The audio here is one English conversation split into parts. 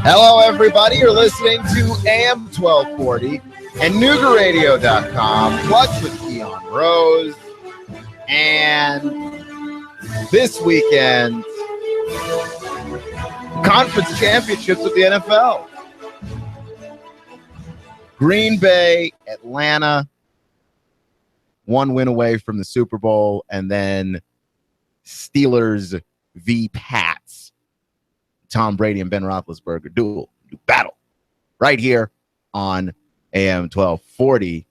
Hello, everybody. You're listening to AM 1240 and Noogaradio.com, plus with Keon Rose. And this weekend, conference championships with the NFL. Green Bay, Atlanta, one win away from the Super Bowl, and then Steelers v. Pats. Tom Brady and Ben Roethlisberger duel battle right here on AM 1240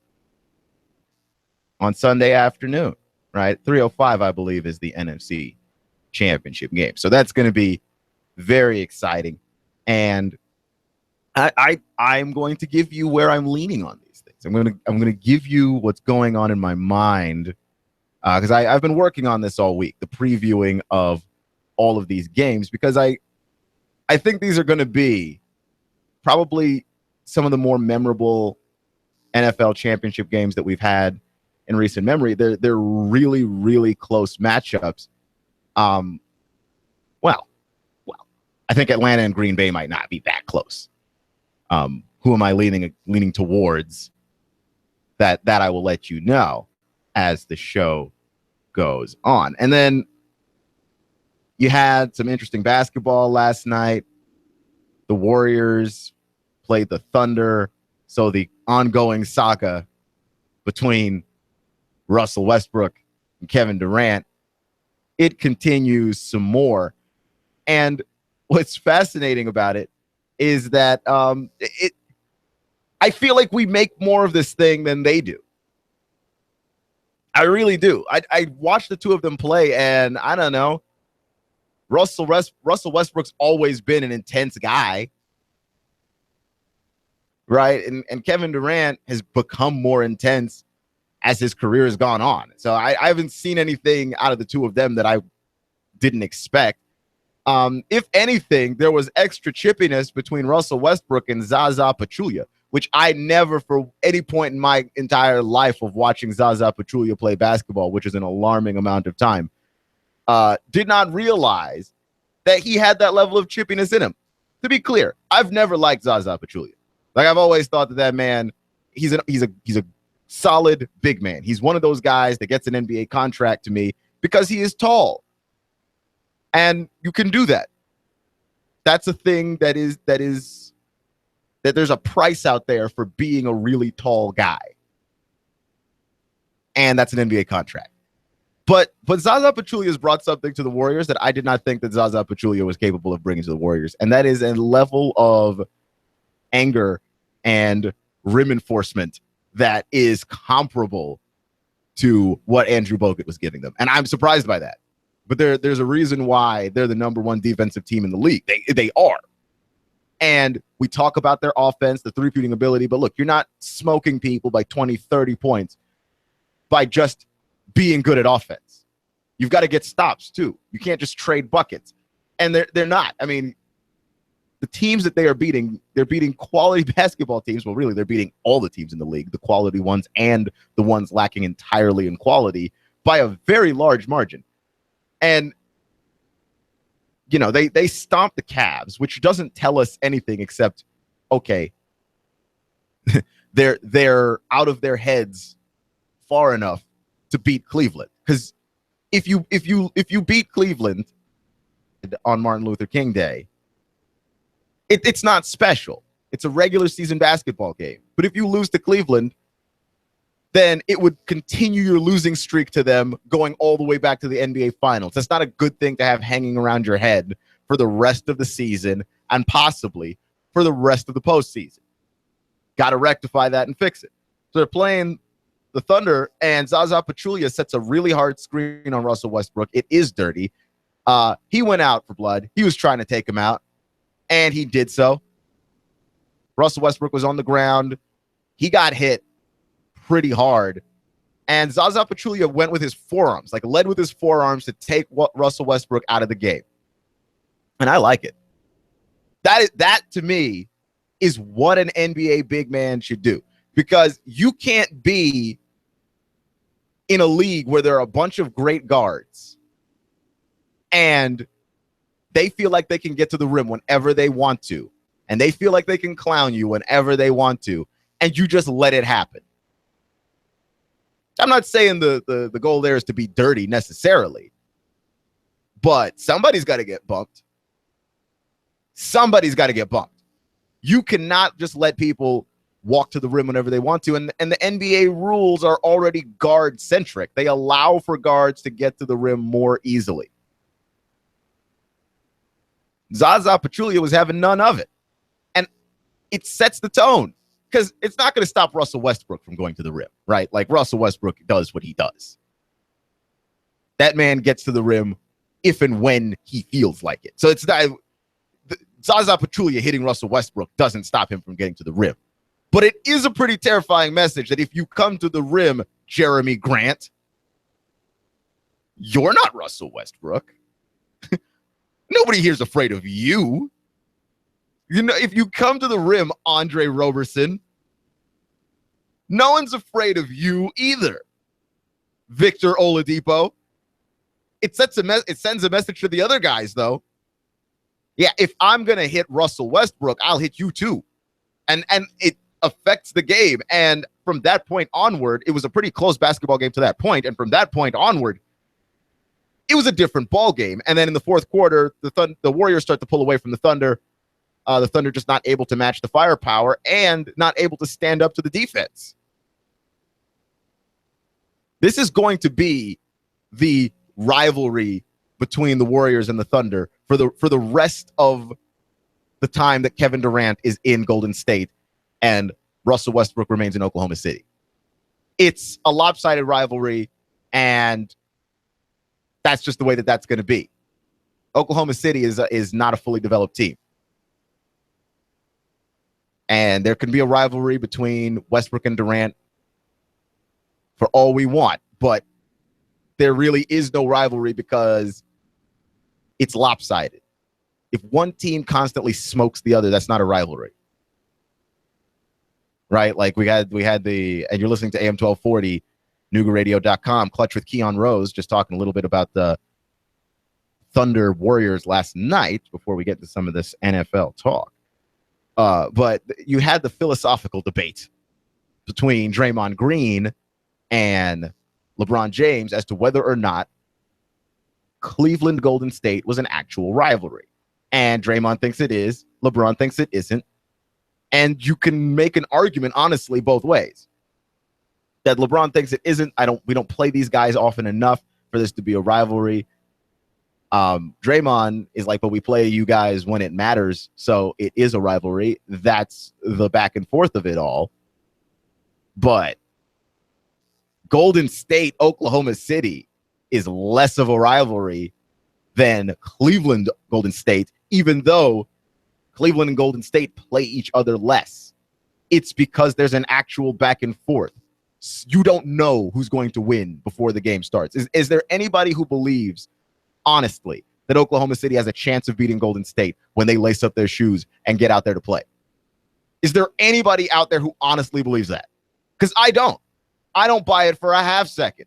on Sunday afternoon, right? 3:05, I believe, is the NFC Championship game. So that's going to be very exciting. And I'm going to give you where I'm leaning on these things. I'm going to give you what's going on in my mind because I've been working on this all week, the previewing of all of these games, because I think these are going to be probably some of the more memorable NFL championship games that we've had in recent memory. They're really, really close matchups. Well, I think Atlanta and Green Bay might not be that close. Who am I leaning towards? That I will let you know as the show goes on. And then you had some interesting basketball last night. The Warriors played the Thunder. So the ongoing saga between Russell Westbrook and Kevin Durant, it continues some more. And what's fascinating about it is that I feel like we make more of this thing than they do. I really do. I watched the two of them play, and I don't know. Russell Westbrook's always been an intense guy, right? And Kevin Durant has become more intense as his career has gone on. So I haven't seen anything out of the two of them that I didn't expect. If anything, there was extra chippiness between Russell Westbrook and Zaza Pachulia, which I never, for any point in my entire life of watching Zaza Pachulia play basketball, which is an alarming amount of time, did not realize that he had that level of chippiness in him. To be clear, I've never liked Zaza Pachulia. Like, I've always thought that man, he's a solid big man. He's one of those guys that gets an NBA contract to me because he is tall. And you can do that. That's a thing that there's a price out there for being a really tall guy. And that's an NBA contract. But Zaza Pachulia has brought something to the Warriors that I did not think that Zaza Pachulia was capable of bringing to the Warriors. And that is a level of anger and rim enforcement that is comparable to what Andrew Bogut was giving them. And I'm surprised by that. But there's a reason why they're the number one defensive team in the league. They are. And we talk about their offense, the three-pointing ability. But look, you're not smoking people by 20, 30 points by just being good at offense. You've got to get stops, too. You can't just trade buckets. And they're not. I mean, the teams that they are beating, they're beating quality basketball teams. Well, really, they're beating all the teams in the league, the quality ones and the ones lacking entirely in quality, by a very large margin. And, you know, they stomped the Cavs, which doesn't tell us anything except, okay, they're out of their heads far enough to beat Cleveland. Because if you beat Cleveland on Martin Luther King Day, it's not special. It's a regular season basketball game. But if you lose to Cleveland, then it would continue your losing streak to them going all the way back to the NBA Finals. That's not a good thing to have hanging around your head for the rest of the season and possibly for the rest of the postseason. Got to rectify that and fix it. So they're playing the Thunder, and Zaza Pachulia sets a really hard screen on Russell Westbrook. It is dirty. He went out for blood. He was trying to take him out, and he did so. Russell Westbrook was on the ground. He got hit pretty hard. And Zaza Pachulia went with his forearms, led with his forearms to take Russell Westbrook out of the game. And I like it. That to me is what an NBA big man should do, because you can't be in a league where there are a bunch of great guards and they feel like they can get to the rim whenever they want to, and they feel like they can clown you whenever they want to, and you just let it happen. I'm not saying the goal there is to be dirty necessarily, but somebody's got to get bumped. Somebody's got to get bumped. You cannot just let people walk to the rim whenever they want to, and the NBA rules are already guard-centric. They allow for guards to get to the rim more easily. Zaza Pachulia was having none of it, and it sets the tone. Because it's not going to stop Russell Westbrook from going to the rim, right? Like, Russell Westbrook does what he does. That man gets to the rim if and when he feels like it. So it's not Zaza Pachulia hitting Russell Westbrook doesn't stop him from getting to the rim. But it is a pretty terrifying message that if you come to the rim, Jeremy Grant, you're not Russell Westbrook. Nobody here's afraid of you. You know, if you come to the rim, Andre Roberson, no one's afraid of you either. Victor Oladipo. It sends a message to the other guys, though. Yeah, if I'm going to hit Russell Westbrook, I'll hit you too. And it affects the game. And from that point onward, it was a pretty close basketball game to that point. And from that point onward, it was a different ball game. And then in the fourth quarter, the Warriors start to pull away from the Thunder. The Thunder just not able to match the firepower and not able to stand up to the defense. This is going to be the rivalry between the Warriors and the Thunder for the rest of the time that Kevin Durant is in Golden State and Russell Westbrook remains in Oklahoma City. It's a lopsided rivalry, and that's just the way that's going to be. Oklahoma City is not a fully developed team. And there can be a rivalry between Westbrook and Durant for all we want, but there really is no rivalry because it's lopsided. If one team constantly smokes the other, that's not a rivalry. Right? Like we had and you're listening to AM 1240, NoogaRadio.com, Clutch with Keon Rose, just talking a little bit about the Thunder Warriors last night before we get to some of this NFL talk. But you had the philosophical debate between Draymond Green and LeBron James as to whether or not Cleveland Golden State was an actual rivalry. And Draymond thinks it is. LeBron thinks it isn't. And you can make an argument, honestly, both ways. That LeBron thinks it isn't. We don't play these guys often enough for this to be a rivalry. Draymond is like, but we play you guys when it matters, so it is a rivalry. That's the back and forth of it all. But Golden State, Oklahoma City is less of a rivalry than Cleveland, Golden State, even though Cleveland and Golden State play each other less. It's because there's an actual back and forth. You don't know who's going to win before the game starts. Is there anybody who believes, honestly, that Oklahoma City has a chance of beating Golden State when they lace up their shoes and get out there to play? Is there anybody out there who honestly believes that? Because I don't. I don't buy it for a half second.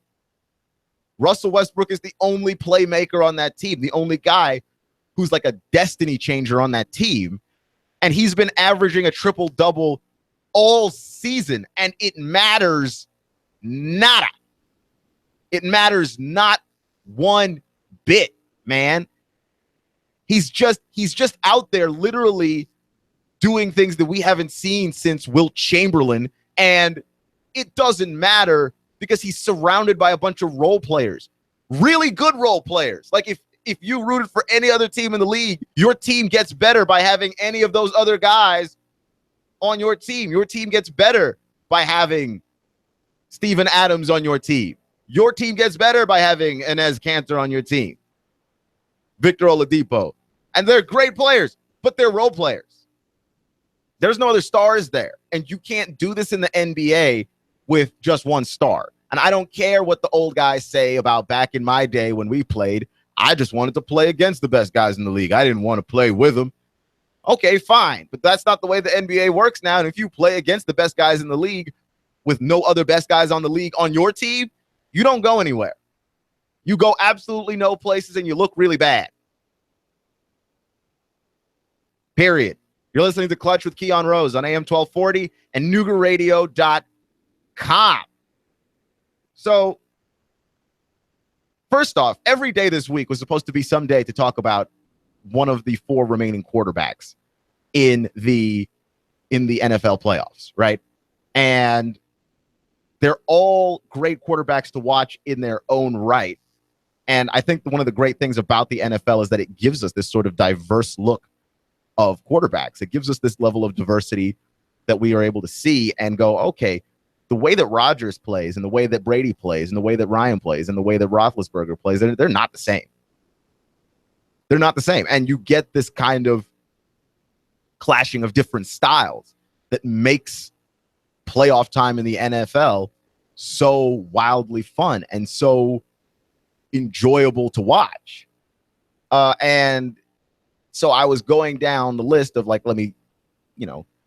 Russell Westbrook is the only playmaker on that team, the only guy who's like a destiny changer on that team. And he's been averaging a triple-double all season, and it matters nada. It matters not one bit, man. He's just out there literally doing things that we haven't seen since Wilt Chamberlain, and it doesn't matter because he's surrounded by a bunch of role players, really good role players. Like if you rooted for any other team in the league, your team gets better by having any of those other guys on your team. Your team gets better by having Steven Adams on your team. Your team gets better by having Enes Kanter on your team. Victor Oladipo. And they're great players, but they're role players. There's no other stars there. And you can't do this in the NBA with just one star. And I don't care what the old guys say about back in my day when we played. I just wanted to play against the best guys in the league. I didn't want to play with them. Okay, fine. But that's not the way the NBA works now. And if you play against the best guys in the league with no other best guys on the league on your team, you don't go anywhere. You go absolutely no places and you look really bad. Period. You're listening to Clutch with Keon Rose on AM 1240 and NoogaRadio.com. So, first off, every day this week was supposed to be some day to talk about one of the 4 remaining quarterbacks in the NFL playoffs, right? And they're all great quarterbacks to watch in their own right. And I think one of the great things about the NFL is that it gives us this sort of diverse look of quarterbacks. It gives us this level of diversity that we are able to see and go, okay, the way that Rodgers plays and the way that Brady plays and the way that Ryan plays and the way that Roethlisberger plays, they're not the same. They're not the same. And you get this kind of clashing of different styles that makes playoff time in the NFL so wildly fun and so enjoyable to watch. And so I was going down the list of like, let me,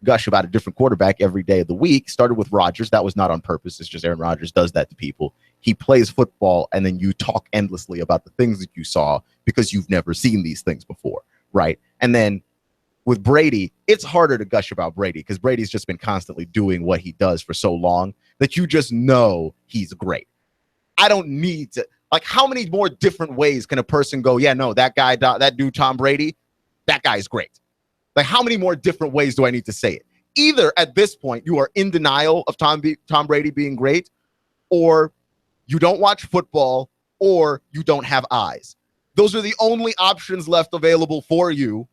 gush about a different quarterback every day of the week. Started with Rodgers. That was not on purpose. It's just Aaron Rodgers does that to people. He plays football, and then you talk endlessly about the things that you saw because you've never seen these things before, right? And then with Brady, it's harder to gush about Brady because Brady's just been constantly doing what he does for so long that you just know he's great. I don't need to, like, how many more different ways can a person go, yeah, no, that guy, that dude, Tom Brady, that guy's great. Like, how many more different ways do I need to say it? Either at this point, you are in denial of Tom Brady being great, or you don't watch football, or you don't have eyes. Those are the only options left available for you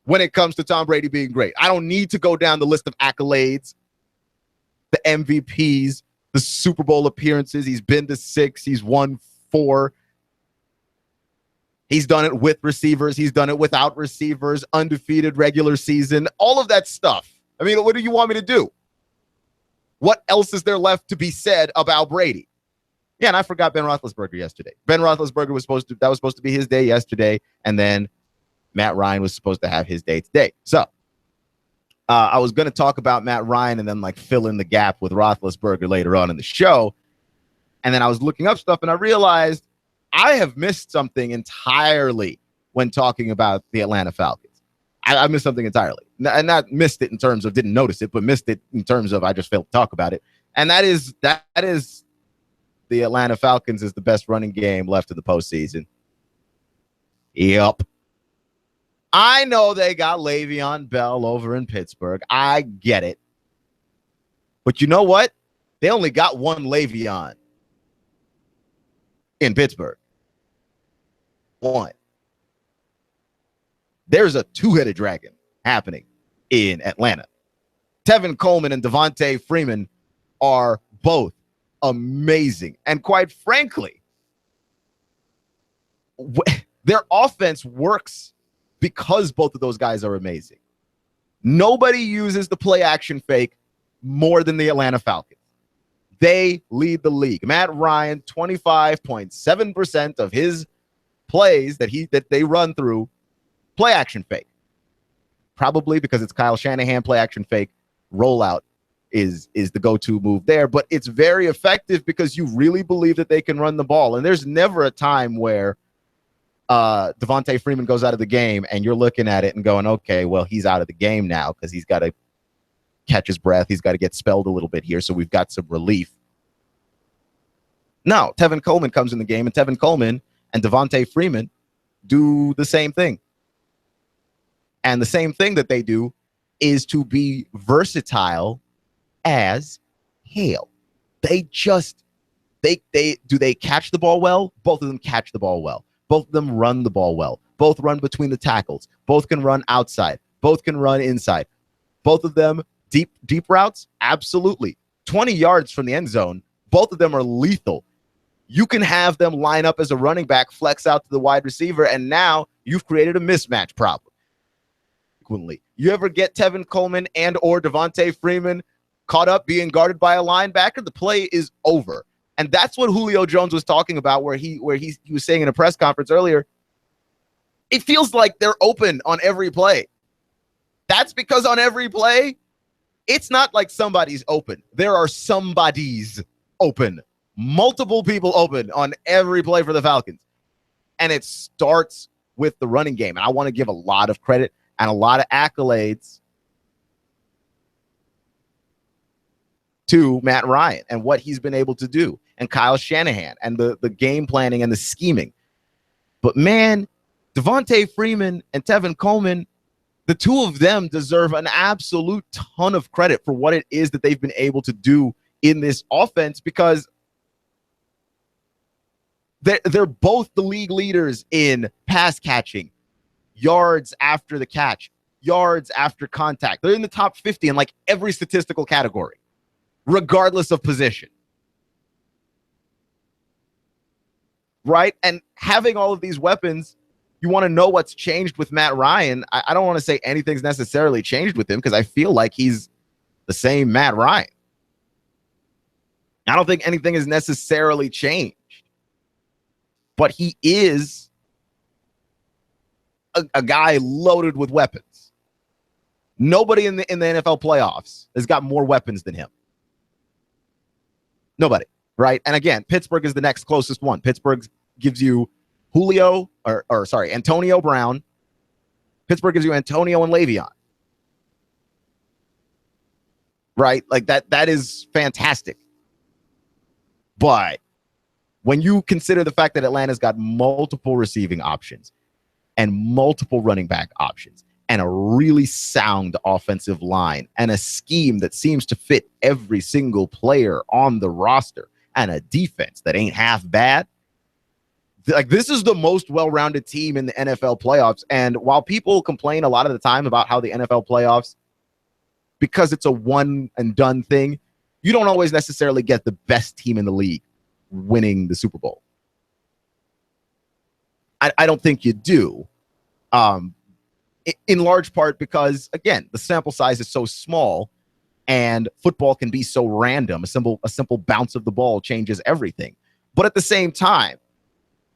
when it comes to Tom Brady being great. I don't need to go down the list of accolades, the MVPs, the Super Bowl appearances. He's been to 6. He's won 4. He's done it with receivers. He's done it without receivers, undefeated regular season, all of that stuff. I mean, what do you want me to do? What else is there left to be said about Brady? Yeah, and I forgot Ben Roethlisberger yesterday. Ben Roethlisberger was supposed to be his day yesterday, and then Matt Ryan was supposed to have his day today. So I was going to talk about Matt Ryan and then like fill in the gap with Roethlisberger later on in the show. And then I was looking up stuff, and I realized I have missed something entirely when talking about the Atlanta Falcons. I missed something entirely. And not missed it in terms of didn't notice it, but missed it in terms of I just failed to talk about it. And that is the Atlanta Falcons is the best running game left in the postseason. Yep. I know they got Le'Veon Bell over in Pittsburgh. I get it. But you know what? They only got one Le'Veon in Pittsburgh. One. There's a 2-headed dragon happening in Atlanta. Tevin Coleman and Devontae Freeman are both amazing. And quite frankly, their offense works because both of those guys are amazing. Nobody uses the play action fake more than the Atlanta Falcons. They lead the league. Matt Ryan, 25.7% of his plays that they run through play action fake. Probably because it's Kyle Shanahan. Play action fake rollout is the go-to move there, but it's very effective because you really believe that they can run the ball. And there's never a time where Devontae Freeman goes out of the game and you're looking at it and going, okay, well, he's out of the game now because he's got to catch his breath. He's got to get spelled a little bit here, so we've got some relief. No, Tevin Coleman comes in the game, and Tevin Coleman and Devontae Freeman do the same thing. And the same thing that they do is to be versatile as hell. They catch the ball well? Both of them catch the ball well. Both of them run the ball well. Both run between the tackles. Both can run outside. Both can run inside. Both of them deep routes? Absolutely. 20 yards from the end zone. Both of them are lethal. You can have them line up as a running back, flex out to the wide receiver, and now you've created a mismatch problem. You ever get Tevin Coleman and or Devontae Freeman caught up being guarded by a linebacker? The play is over. And that's what Julio Jones was talking about, where he was saying in a press conference earlier, it feels like they're open on every play. That's because on every play, it's not like somebody's open. There are somebodies open. Multiple people open on every play for the Falcons. And it starts with the running game. And I want to give a lot of credit and a lot of accolades to Matt Ryan and what he's been able to do, and Kyle Shanahan and the game planning and the scheming. But man, Devontae Freeman and Tevin Coleman, the two of them deserve an absolute ton of credit for what it is that they've been able to do in this offense, because they're both the league leaders in pass catching, yards after the catch, yards after contact. They're in the top 50 in like every statistical category, regardless of position. Right? And having all of these weapons, you want to know what's changed with Matt Ryan. I don't want to say anything's necessarily changed with him, because I feel like he's the same Matt Ryan. I don't think anything has necessarily changed. But he is a guy loaded with weapons. Nobody in the NFL playoffs has got more weapons than him. Nobody, right? And again, Pittsburgh is the next closest one. Pittsburgh gives you Antonio Brown. Pittsburgh gives you Antonio and Le'Veon. Right? Like that is fantastic. But when you consider the fact that Atlanta's got multiple receiving options and multiple running back options and a really sound offensive line and a scheme that seems to fit every single player on the roster and a defense that ain't half bad, like, this is the most well-rounded team in the NFL playoffs. And while people complain a lot of the time about how the NFL playoffs, because it's a one and done thing, you don't always necessarily get the best team in the league winning the Super Bowl. I don't think you do. In large part because, again, the sample size is so small and football can be so random. A simple bounce of the ball changes everything. But at the same time,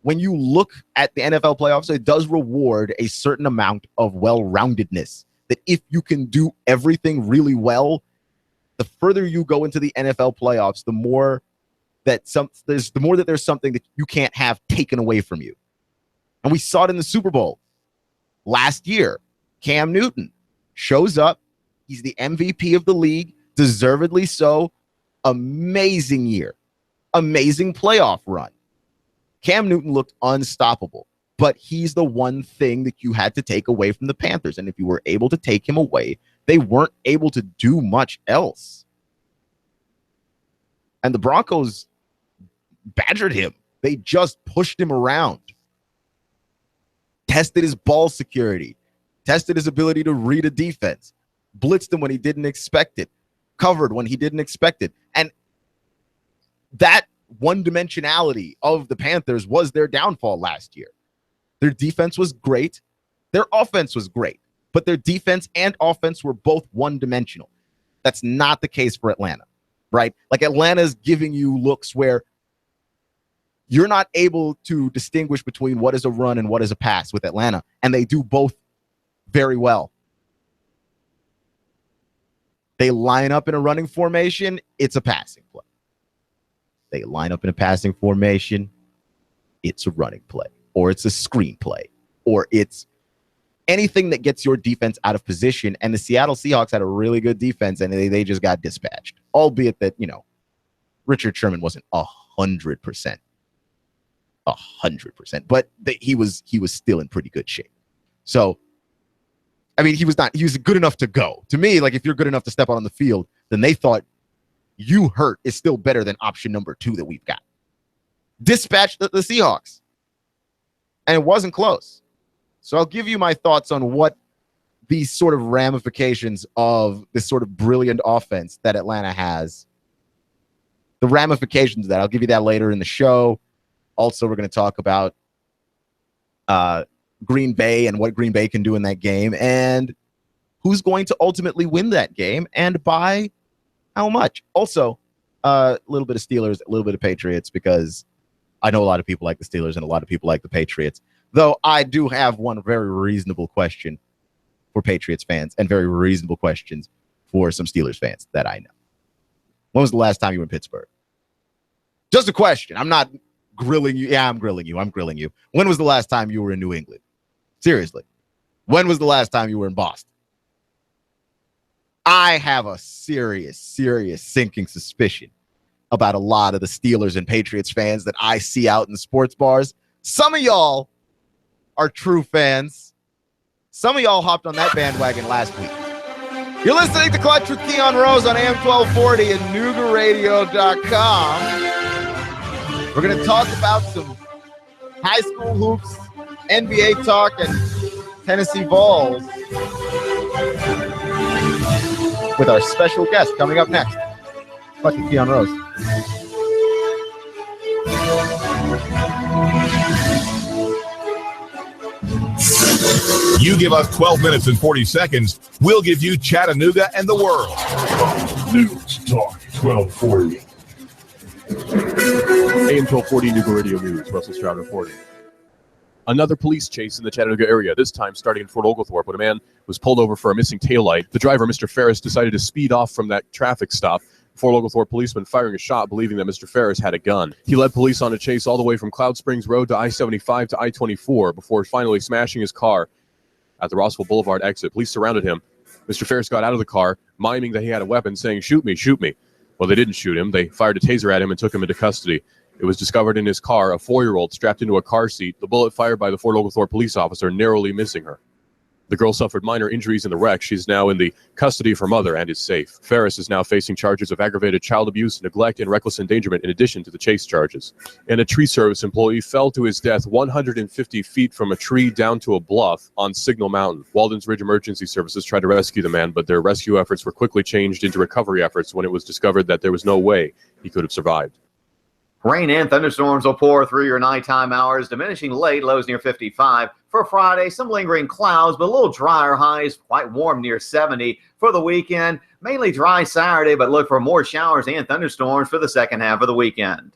when you look at the NFL playoffs, it does reward a certain amount of well-roundedness, that if you can do everything really well, the further you go into the NFL playoffs, the more that there's something that you can't have taken away from you. And we saw it in the Super Bowl last year. Cam Newton shows up. He's the MVP of the league, deservedly so. Amazing year. Amazing playoff run. Cam Newton looked unstoppable, but he's the one thing that you had to take away from the Panthers. And if you were able to take him away, they weren't able to do much else. And the Broncos badgered him. They just pushed him around. Tested his ball security. Tested his ability to read a defense. Blitzed him when he didn't expect it. Covered when he didn't expect it. And that one-dimensionality of the Panthers was their downfall last year. Their defense was great. Their offense was great. But their defense and offense were both one-dimensional. That's not the case for Atlanta, right? Like, Atlanta's giving you looks where you're not able to distinguish between what is a run and what is a pass with Atlanta, and they do both very well. They line up in a running formation, it's a passing play. They line up in a passing formation, it's a running play, or it's a screen play, or it's anything that gets your defense out of position. And the Seattle Seahawks had a really good defense, and they just got dispatched, albeit that, Richard Sherman wasn't 100%. 100%, but he was still in pretty good shape. So, I mean, he was good enough to go. To me, like, if you're good enough to step out on the field, then they thought you hurt is still better than option number 2 that we've got. Dispatch the Seahawks. And it wasn't close. So I'll give you my thoughts on what these sort of ramifications of this sort of brilliant offense that Atlanta has. The ramifications of that, I'll give you that later in the show. Also, we're going to talk about Green Bay and what Green Bay can do in that game and who's going to ultimately win that game and by how much. Also, a little bit of Steelers, a little bit of Patriots, because I know a lot of people like the Steelers and a lot of people like the Patriots, though I do have one very reasonable question for Patriots fans and very reasonable questions for some Steelers fans that I know. When was the last time you were in Pittsburgh? Just a question. I'm not grilling you. Yeah, I'm grilling you. When was the last time you were in New England? Seriously. When was the last time you were in Boston? I have a serious sinking suspicion about a lot of the Steelers and Patriots fans that I see out in sports bars. Some of y'all are true fans. Some of y'all hopped on that bandwagon last week. You're listening to Clutch with Keon Rose on AM 1240 and NoogaRadio.com. We're going to talk about some high school hoops, NBA talk, and Tennessee Vols with our special guest coming up next. Clutch with Keon Rose. You give us 12 minutes and 40 seconds, we'll give you Chattanooga and the world. News Talk 1240. AM 1240 Nooga Radio News, Russell Stroud reporting. Another police chase in the Chattanooga area, this time starting in Fort Oglethorpe, when a man was pulled over for a missing taillight. The driver, Mr. Ferris, decided to speed off from that traffic stop. Fort Oglethorpe policeman firing a shot, believing that Mr. Ferris had a gun. He led police on a chase all the way from Cloud Springs Road to I-75 to I-24 before finally smashing his car at the Rossville Boulevard exit. Police surrounded him. Mr. Ferris got out of the car, miming that he had a weapon, saying, "Shoot me, shoot me." Well, they didn't shoot him. They fired a taser at him and took him into custody. It was discovered in his car, a 4-year-old strapped into a car seat, the bullet fired by the Fort Oglethorpe police officer narrowly missing her. The girl suffered minor injuries in the wreck. She's now in the custody of her mother and is safe. Ferris is now facing charges of aggravated child abuse, neglect, and reckless endangerment in addition to the chase charges. And a tree service employee fell to his death 150 feet from a tree down to a bluff on Signal Mountain. Walden's Ridge Emergency Services tried to rescue the man, but their rescue efforts were quickly changed into recovery efforts when it was discovered that there was no way he could have survived. Rain and thunderstorms will pour through your nighttime hours, diminishing late, lows near 55. For Friday, some lingering clouds, but a little drier, highs quite warm near 70. For the weekend, mainly dry Saturday, but look for more showers and thunderstorms for the second half of the weekend.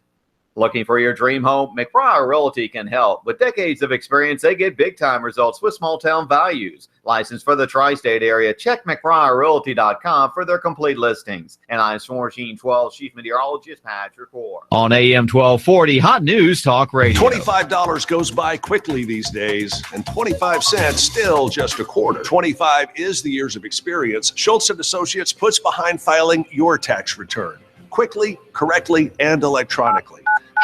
Looking for your dream home? McBriar Realty can help. With decades of experience, they get big-time results with small-town values. Licensed for the tri-state area, check McBriarRealty.com for their complete listings. And I'm Swarm 12 Chief Meteorologist Patrick Orr. On AM 1240, Hot News Talk Radio. $25 goes by quickly these days, and 25 cents still just a quarter. 25 is the years of experience Schultz & Associates puts behind filing your tax return. Quickly, correctly, and electronically.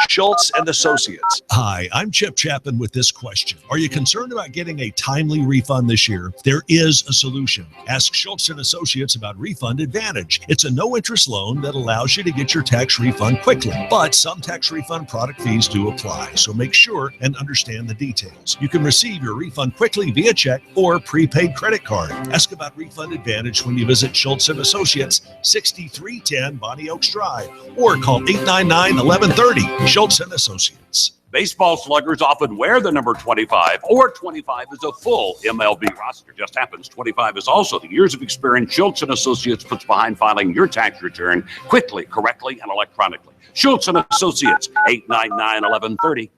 Schultz & Associates. Hi, I'm Chip Chapman with this question. Are you concerned about getting a timely refund this year? There is a solution. Ask Schultz & Associates about Refund Advantage. It's a no-interest loan that allows you to get your tax refund quickly. But some tax refund product fees do apply, so make sure and understand the details. You can receive your refund quickly via check or prepaid credit card. Ask about Refund Advantage when you visit Schultz & Associates, 6310 Bonnie Oaks Drive, or call 899-1130. Schultz & Associates. Baseball sluggers often wear the number 25, or 25 is a full MLB roster. Just happens 25 is also the years of experience Schultz & Associates puts behind filing your tax return quickly, correctly, and electronically. Schultz & Associates, 899-1130.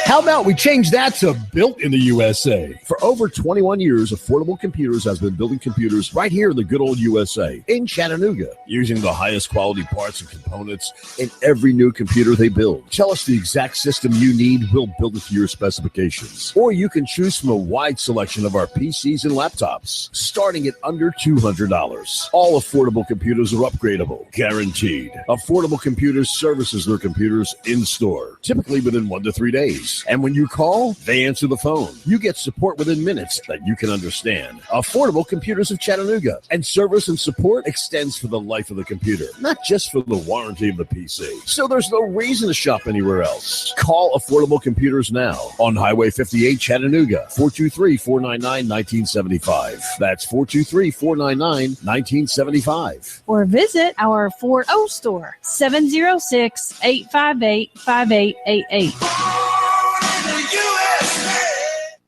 How about we change that to Built in the USA? For over 21 years, Affordable Computers has been building computers right here in the good old USA, in Chattanooga, using the highest quality parts and components in every new computer they build. Tell us the exact system you need, we'll build it to your specifications. Or you can choose from a wide selection of our PCs and laptops, starting at under $200. All Affordable Computers are upgradable, guaranteed. Affordable Computers services their computers in store, typically within 1 to 3 days. And when you call, they answer the phone. You get support within minutes that you can understand. Affordable Computers of Chattanooga. And service and support extends for the life of the computer, not just for the warranty of the PC. So there's no reason to shop anywhere else. Call Affordable Computers now on Highway 58 Chattanooga, 423-499-1975. That's 423-499-1975. Or visit our Fort O store, 706-858-5888.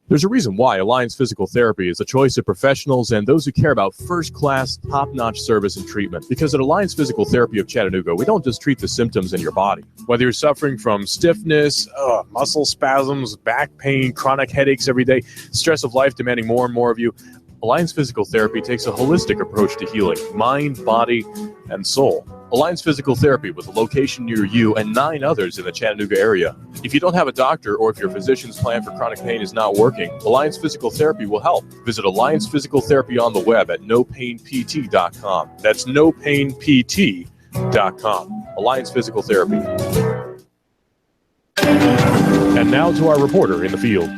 There's a reason why Alliance Physical Therapy is a choice of professionals and those who care about first-class, top-notch service and treatment. Because at Alliance Physical Therapy of Chattanooga, we don't just treat the symptoms in your body. Whether you're suffering from stiffness, muscle spasms, back pain, chronic headaches every day, stress of life demanding more and more of you, Alliance Physical Therapy takes a holistic approach to healing mind, body, and soul. Alliance Physical Therapy with a location near you and 9 others in the Chattanooga area. If you don't have a doctor or if your physician's plan for chronic pain is not working, Alliance Physical Therapy will help. Visit Alliance Physical Therapy on the web at nopainpt.com. That's nopainpt.com. Alliance Physical Therapy. And now to our reporter in the field.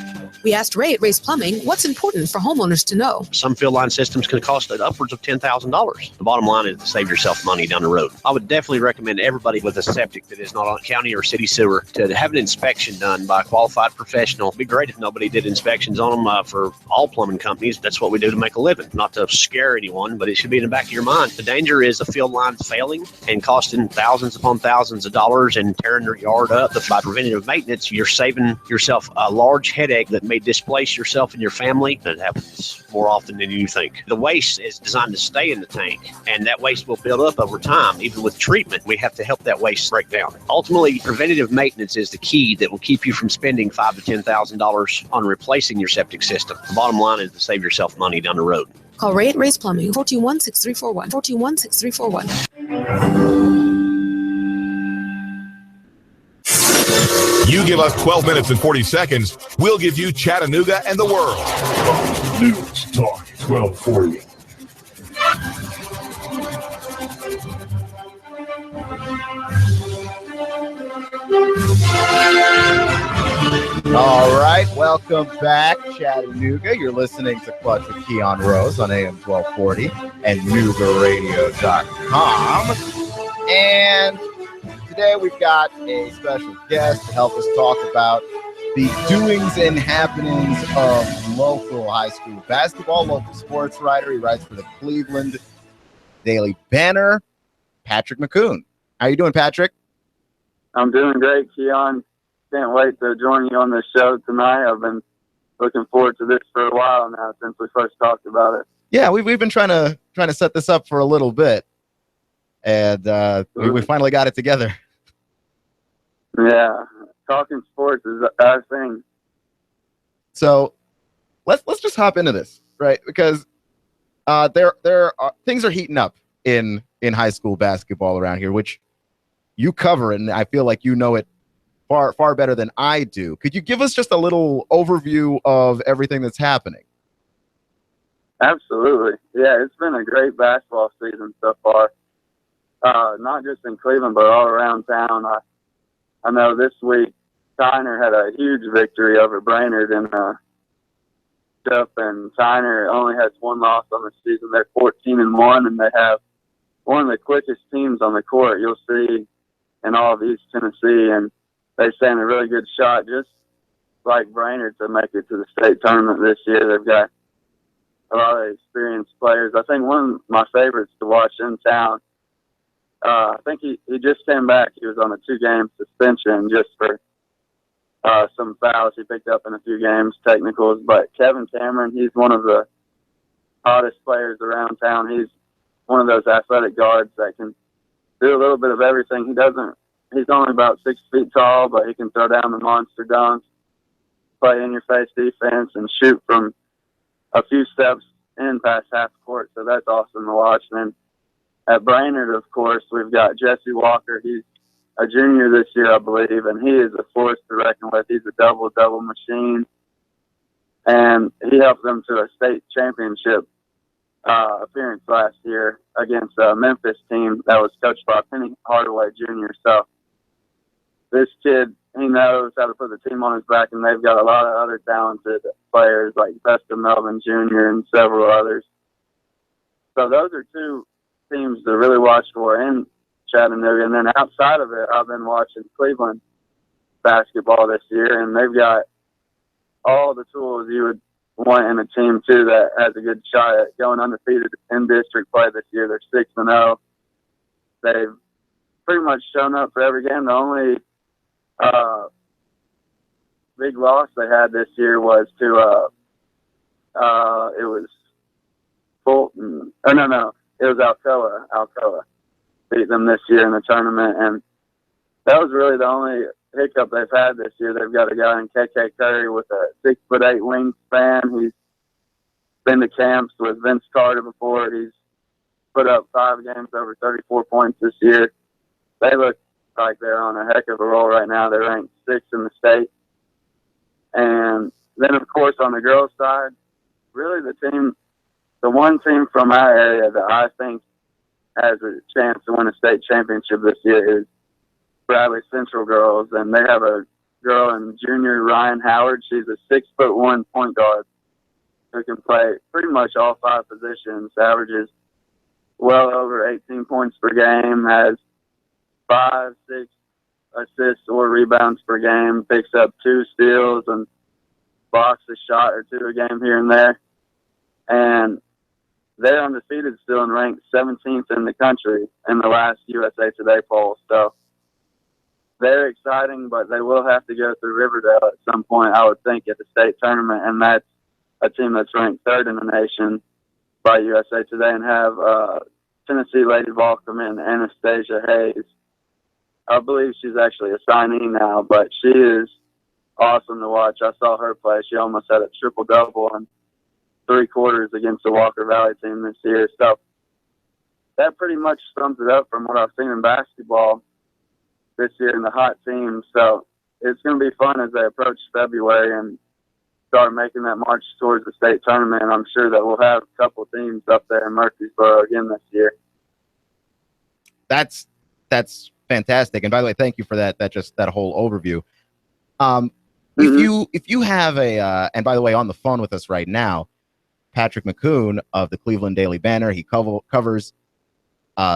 We asked Ray at Ray's Plumbing what's important for homeowners to know. Some field line systems can cost upwards of $10,000. The bottom line is to save yourself money down the road. I would definitely recommend everybody with a septic that is not on county or city sewer to have an inspection done by a qualified professional. It'd be great if nobody did inspections on them for all plumbing companies. That's what we do to make a living. Not to scare anyone, but it should be in the back of your mind. The danger is a field line failing and costing thousands upon thousands of dollars and tearing your yard up. By preventative maintenance, you're saving yourself a large headache that may displace yourself and your family. That happens more often than you think. The waste is designed to stay in the tank, and that waste will build up over time. Even with treatment, we have to help that waste break down. Ultimately, preventative maintenance is the key that will keep you from spending $5,000 to $10,000 on replacing your septic system. The bottom line is to save yourself money down the road. Call Ray at Ray's Plumbing, 421-6341, 421-6341. You give us 12 minutes and 40 seconds, we'll give you Chattanooga and the world. News Talk 1240. All right, welcome back, Chattanooga. You're listening to Clutch with Keon Rose on AM 1240 and NoogaRadio.com. And today we've got a special guest to help us talk about the doings and happenings of local high school basketball, local sports writer. He writes for the Cleveland Daily Banner, Patrick McCoon. How you doing, Patrick? I'm doing great, Keon. Can't wait to join you on this show tonight. I've been looking forward to this for a while now since we first talked about it. Yeah, we've been trying to set this up for a little bit, and we finally got it together. Yeah, talking sports is our thing. So let's just hop into this, right? Because things are heating up in high school basketball around here, which you cover, and I feel like you know it far better than I do. Could you give us just a little overview of everything that's happening? Absolutely. Yeah, it's been a great basketball season so far. Not just in Cleveland, but all around town. I know this week Tyner had a huge victory over Brainerd in stuff, and Tyner only has one loss on the season. They're 14-1, and they have one of the quickest teams on the court you'll see in all of East Tennessee, and they stand a really good shot, just like Brainerd, to make it to the state tournament this year. They've got a lot of experienced players. I think one of my favorites to watch in town, I think he just came back. He was on a 2-game suspension just for some fouls he picked up in a few games, technicals. But Kevin Cameron, he's one of the hottest players around town. He's one of those athletic guards that can do a little bit of everything. He's only about 6 feet tall, but he can throw down the monster dunks, play in-your-face defense, and shoot from a few steps in past half court. So that's awesome to watch. And at Brainerd, of course, we've got Jesse Walker. He's a junior this year, I believe, and he is a force to reckon with. He's a double-double machine, and he helped them to a state championship appearance last year against a Memphis team that was coached by Penny Hardaway Jr. So this kid, he knows how to put the team on his back, and they've got a lot of other talented players like Vesta Melvin Jr. and several others. So those are two teams to really watch for in Chattanooga. And then outside of it, I've been watching Cleveland basketball this year, and they've got all the tools you would want in a team, too, that has a good shot at going undefeated in district play this year. They're 6-0. They've pretty much shown up for every game. The only big loss they had this year was to it was Fulton. Oh, no. It was Alcoa. Alcoa beat them this year in the tournament, and that was really the only hiccup they've had this year. They've got a guy in KK Curry with a 6'8" wingspan. He's been to camps with Vince Carter before. He's put up 5 games over 34 points this year. They look like they're on a heck of a roll right now. They're ranked 6th in the state. And then, of course, on the girls' side, really the one team from our area that I think has a chance to win a state championship this year is Bradley Central girls. And they have a girl in junior, Ryan Howard. She's a 6'1" point guard who can play pretty much all 5 positions, averages well over 18 points per game, has 5, 6 assists or rebounds per game, picks up 2 steals and blocks a shot or 2 a game here and there. And they're undefeated still and ranked 17th in the country in the last USA Today poll. So they're exciting, but they will have to go through Riverdale at some point, I would think, at the state tournament. And that's a team that's ranked 3rd in the nation by USA Today, and have Tennessee Lady Volkman, Anastasia Hayes. I believe she's actually a signee now, but she is awesome to watch. I saw her play. She almost had a triple-double in 3 quarters against the Walker Valley team this year. So that pretty much sums it up from what I've seen in basketball this year in the hot teams. So it's going to be fun as they approach February and start making that march towards the state tournament. I'm sure that we'll have a couple teams up there in Murfreesboro again this year. That's fantastic. And by the way, thank you for that whole overview. If you have and by the way, on the phone with us right now, Patrick McCoon of the Cleveland Daily Banner. He covers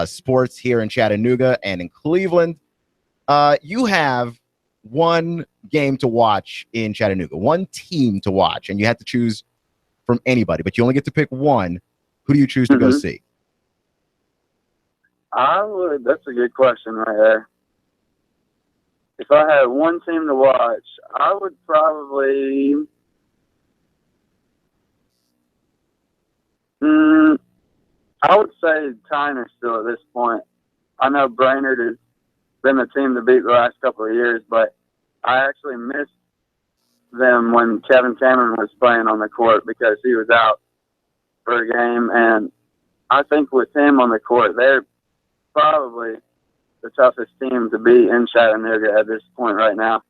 sports here in Chattanooga and in Cleveland. You have one game to watch in Chattanooga, one team to watch, and you have to choose from anybody, but you only get to pick one. Who do you choose to go see? That's a good question right there. If I had one team to watch, I would probably I would say Tyner still at this point. I know Brainerd has been the team to beat the last couple of years, but I actually missed them when Kevin Cameron was playing on the court because he was out for a game. And I think with him on the court, they're probably the toughest team to beat in Chattanooga at this point right now.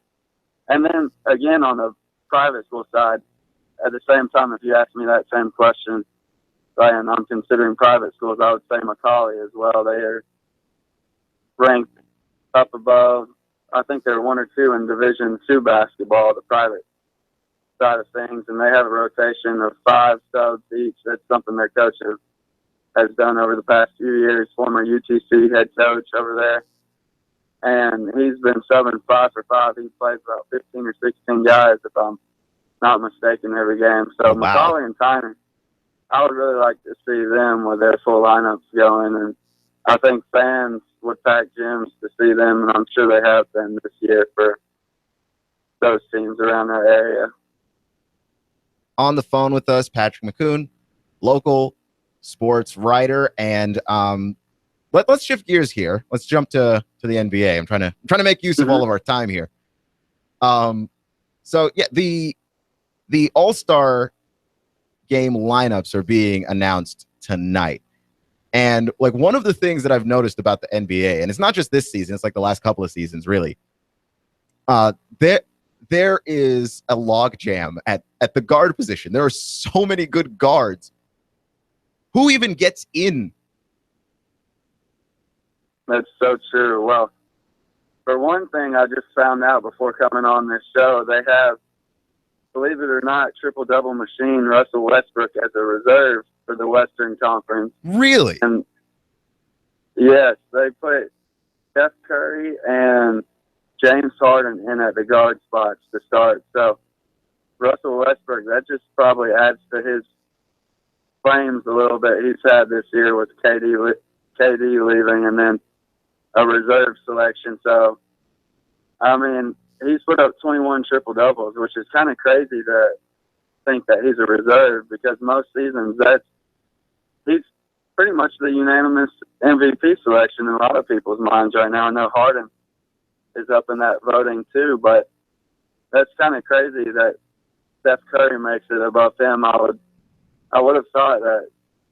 And then, again, on the private school side, at the same time, if you ask me that same question, and I'm considering private schools, I would say Macaulay as well. They are ranked up above. I think they're 1 or 2 in Division II basketball, the private side of things, and they have a rotation of 5 subs each. That's something their coach has done over the past few years, former UTC head coach over there. And he's been subbing 5 for 5. He plays about 15 or 16 guys, if I'm not mistaken, every game. So Macaulay and Tyner, I would really like to see them with their full lineups going. And I think fans would pack gyms to see them, and I'm sure they have been this year for those teams around our area. On the phone with us, Patrick McCoon, local sports writer, and let's shift gears here. Let's jump to the NBA. I'm trying to make use of all of our time here. So yeah, the All-Star game lineups are being announced tonight. And like one of the things that I've noticed about the NBA, and it's not just this season, it's like the last couple of seasons, really. There is a logjam at the guard position. There are so many good guards. Who even gets in? That's so true. Well, for one thing, I just found out before coming on this show, they have, believe it or not, triple-double machine Russell Westbrook as a reserve for the Western Conference. Really? And yes, they put Steph Curry and James Harden in at the guard spots to start. So Russell Westbrook, that just probably adds to his flames a little bit he's had this year with KD leaving and then a reserve selection. So, I mean, he's put up 21 triple-doubles, which is kind of crazy to think that he's a reserve because most seasons he's pretty much the unanimous MVP selection in a lot of people's minds right now. I know Harden is up in that voting too, but that's kind of crazy that Steph Curry makes it above him. I would have thought that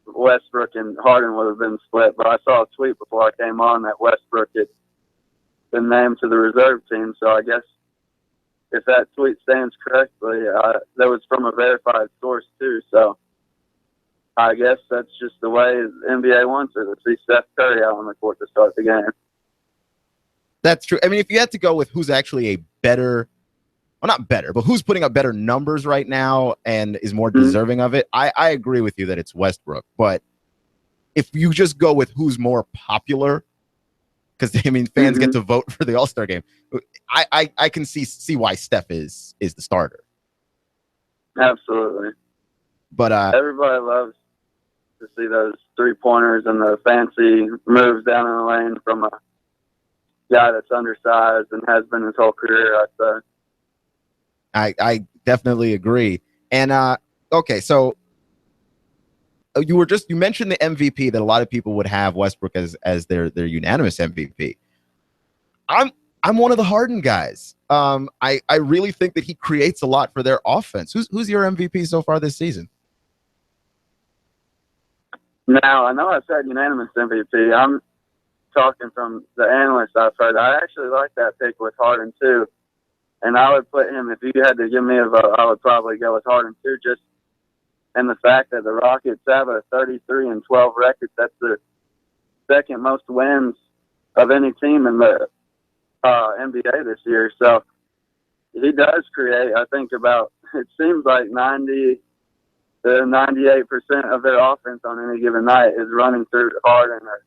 Westbrook and Harden would have been split, but I saw a tweet before I came on that Westbrook had been named to the reserve team. So I guess if that tweet stands correctly, that was from a verified source too. So I guess that's just the way the NBA wants it, to see Steph Curry out on the court to start the game. That's true. I mean, if you had to go with who's actually a better, well, not better, but who's putting up better numbers right now and is more deserving of it, I agree with you that it's Westbrook. But if you just go with who's more popular, because, I mean, fans get to vote for the All-Star game, I can see why Steph is the starter. Absolutely. But everybody loves to see those three-pointers and the fancy moves down in the lane from a guy that's undersized and has been his whole career, I'd say. I definitely agree. And okay, so you mentioned the MVP that a lot of people would have Westbrook as their unanimous MVP. I'm one of the Harden guys. I really think that he creates a lot for their offense. Who's your MVP so far this season? Now, I know I said unanimous MVP. I'm talking from the analysts I've heard. I actually like that pick with Harden too. And I would put him, if you had to give me a vote, I would probably go with Harden too, just in the fact that the Rockets have a 33-12 record. That's the second most wins of any team in the NBA this year. So he does create, I think, about, it seems like 90 to 98% of their offense on any given night is running through Harden or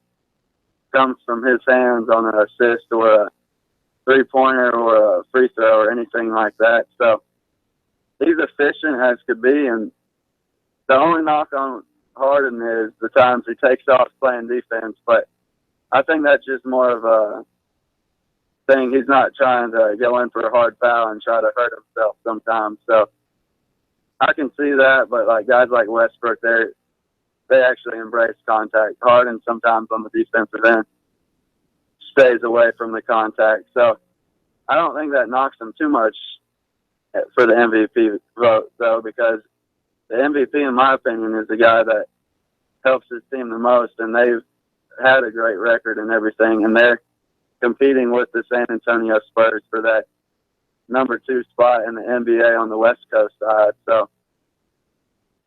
comes from his hands on an assist or a three-pointer or a free throw or anything like that. So he's efficient as could be, and the only knock on Harden is the times he takes off playing defense, but I think that's just more of a thing. He's not trying to go in for a hard foul and try to hurt himself sometimes. So I can see that, but like guys like Westbrook, they actually embrace contact. Harden sometimes on the defensive end stays away from the contact. So I don't think that knocks him too much for the MVP vote, though, because the MVP, in my opinion, is the guy that helps his team the most, and they've had a great record and everything, and they're competing with the San Antonio Spurs for that number 2 spot in the NBA on the West Coast side. So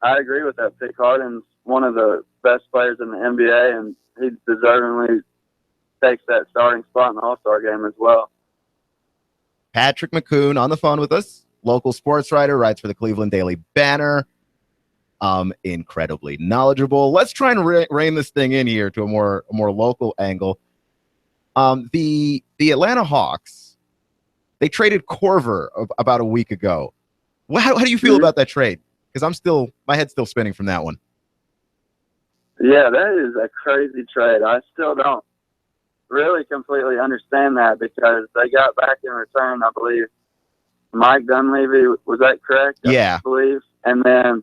I agree with that pick. Harden's one of the best players in the NBA, and he deservingly takes that starting spot in the All-Star game as well. Patrick McCoon on the phone with us, local sports writer, writes for the Cleveland Daily Banner. Incredibly knowledgeable. Let's try and rein this thing in here to a more local angle. The Atlanta Hawks, they traded Korver about a week ago. How do you feel about that trade? Because my head's still spinning from that one. Yeah, that is a crazy trade. I still don't really completely understand that, because they got back in return, I believe, Mike Dunleavy. Was that correct? Yeah. I believe. And then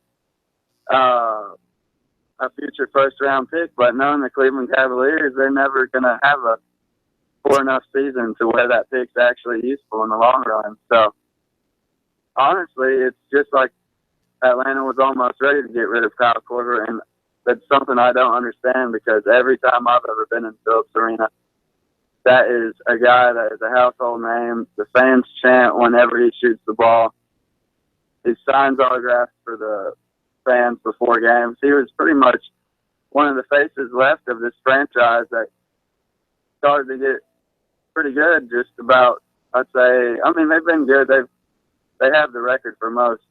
a future first-round pick. But knowing the Cleveland Cavaliers, they're never going to have a poor enough season to where that pick's actually useful in the long run. So, honestly, it's just like Atlanta was almost ready to get rid of Kyle Korver, and that's something I don't understand, because every time I've ever been in Phillips Arena, that is a guy that is a household name. The fans chant whenever he shoots the ball. He signs autographs for the fans before games. He was pretty much one of the faces left of this franchise that started to get pretty good just about, I'd say. I mean, they've been good. They have the record for most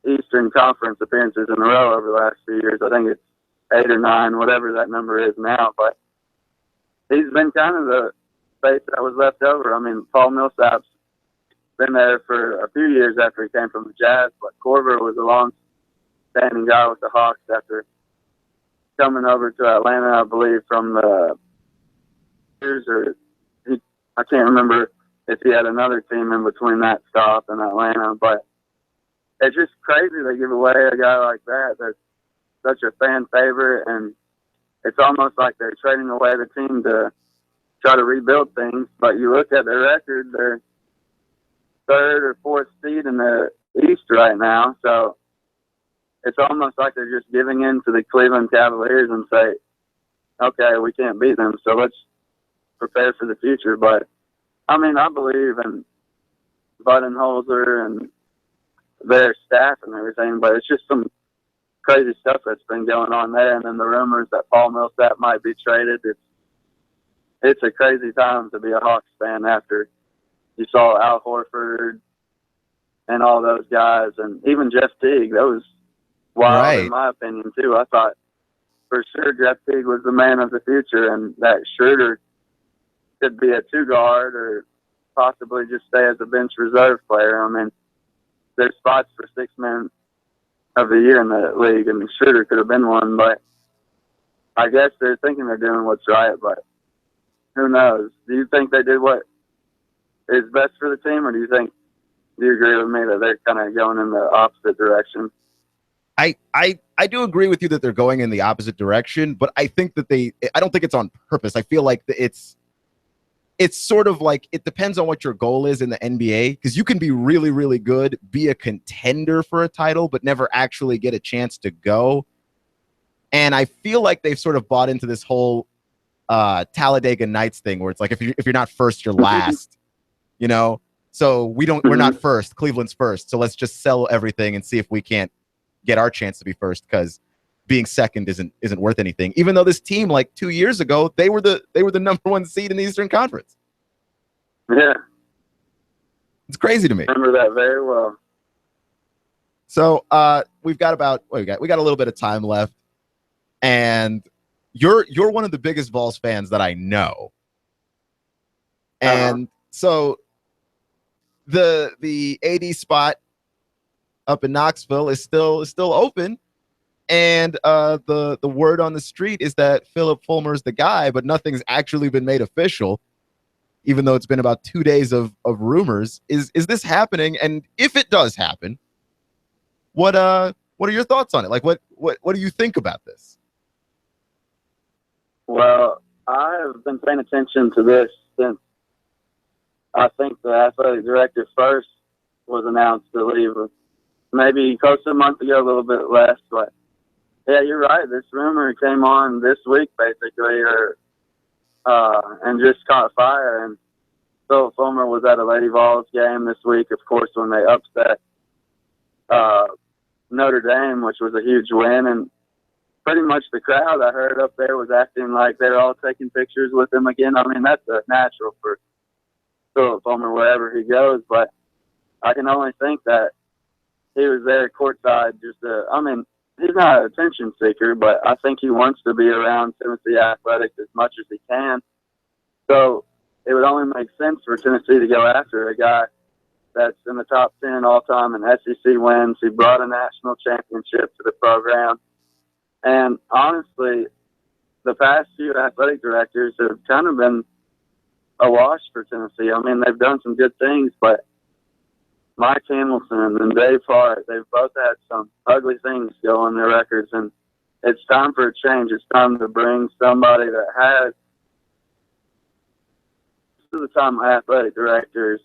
Eastern Conference appearances in a row over the last few years. I think it's 8 or 9, whatever that number is now. But he's been kind of the face that was left over. I mean, Paul Millsap's been there for a few years after he came from the Jazz, but Korver was a long-standing guy with the Hawks after coming over to Atlanta, I believe, from the years, or I can't remember if he had another team in between that stop and Atlanta, but it's just crazy they give away a guy like that that's such a fan favorite, and it's almost like they're trading away the team to try to rebuild things. But you look at their record, they're 3rd or 4th seed in the East right now, so it's almost like they're just giving in to the Cleveland Cavaliers and say, okay, we can't beat them, so let's prepare for the future. But, I mean, I believe in Budenholzer and their staff and everything, but it's just some crazy stuff that's been going on there. And then the rumors that Paul Millsap might be traded. It's a crazy time to be a Hawks fan after you saw Al Horford and all those guys, and even Jeff Teague. That was wild in my opinion too. I thought for sure Jeff Teague was the man of the future, and that Schroeder could be a 2-guard or possibly just stay as a bench reserve player. I mean, there's spots for 6 men of the year in the league, and Schroeder could have been one, but I guess they're thinking they're doing what's right, but who knows? Do you think they did what is best for the team, or do you agree with me that they're kind of going in the opposite direction? I do agree with you that they're going in the opposite direction, but I think that I don't think it's on purpose. I feel like it's sort of like it depends on what your goal is in the NBA, because you can be really, really good, be a contender for a title, but never actually get a chance to go. And I feel like they've sort of bought into this whole Talladega Nights thing where it's like if you're not first, you're last, you know? So we're not first. Cleveland's first. So let's just sell everything and see if we can't get our chance to be first, because being second isn't worth anything. Even though this team, like 2 years ago, they were the number 1 seed in the Eastern Conference. Yeah, it's crazy to me. Remember that very well. So we've got we got a little bit of time left, and you're one of the biggest Vols fans that I know, and so the AD spot up in Knoxville is still open. And the word on the street is that Philip Fulmer's the guy, but nothing's actually been made official, even though it's been about 2 days of rumors. Is this happening? And if it does happen, what are your thoughts on it? Like, what do you think about this? Well, I have been paying attention to this since I think the athletic director first was announced to leave, maybe close to a month ago, a little bit less, but yeah, you're right. This rumor came on this week, basically, and just caught fire. And Phil Fulmer was at a Lady Vols game this week, of course, when they upset Notre Dame, which was a huge win. And pretty much the crowd I heard up there was acting like they're all taking pictures with him again. I mean, that's a natural for Phil Fulmer wherever he goes. But I can only think that he was there courtside he's not an attention seeker, but I think he wants to be around Tennessee athletics as much as he can. So it would only make sense for Tennessee to go after a guy that's in the top 10 all time in SEC wins. He brought a national championship to the program. And honestly, the past few athletic directors have kind of been a wash for Tennessee. I mean, they've done some good things, but Mike Hamilton and Dave Hart, they've both had some ugly things go on their records, and it's time for a change. It's time to bring somebody that has. Most of the time, athletic directors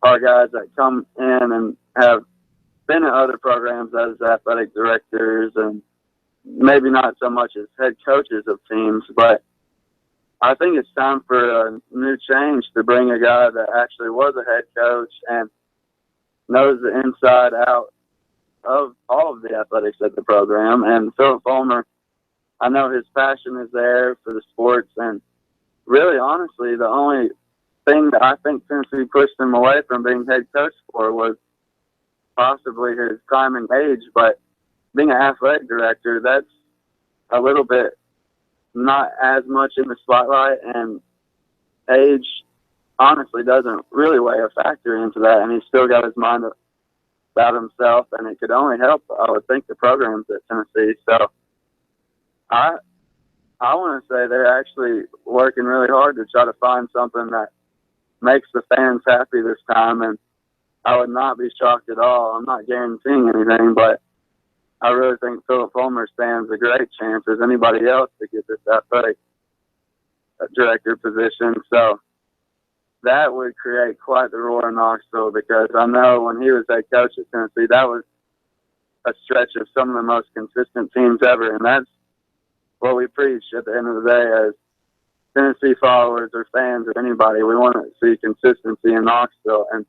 are guys that come in and have been at other programs as athletic directors, and maybe not so much as head coaches of teams, but I think it's time for a new change to bring a guy that actually was a head coach and knows the inside out of all of the athletics at the program. And Philip Fulmer, I know his passion is there for the sports, and really, honestly, the only thing that I think Tennessee pushed him away from being head coach for was possibly his climbing age. But being an athletic director, that's a little bit not as much in the spotlight, and age honestly doesn't really weigh a factor into that, and he's still got his mind about himself, and it could only help, I would think, the programs at Tennessee. So I want to say they're actually working really hard to try to find something that makes the fans happy this time, and I would not be shocked at all. I'm not guaranteeing anything, but I really think Philip Fulmer stands a great chance as anybody else to get this athletic director position. So that would create quite the roar in Knoxville, because I know when he was head coach at Tennessee, that was a stretch of some of the most consistent teams ever, and that's what we preach at the end of the day as Tennessee followers or fans or anybody. We want to see consistency in Knoxville, and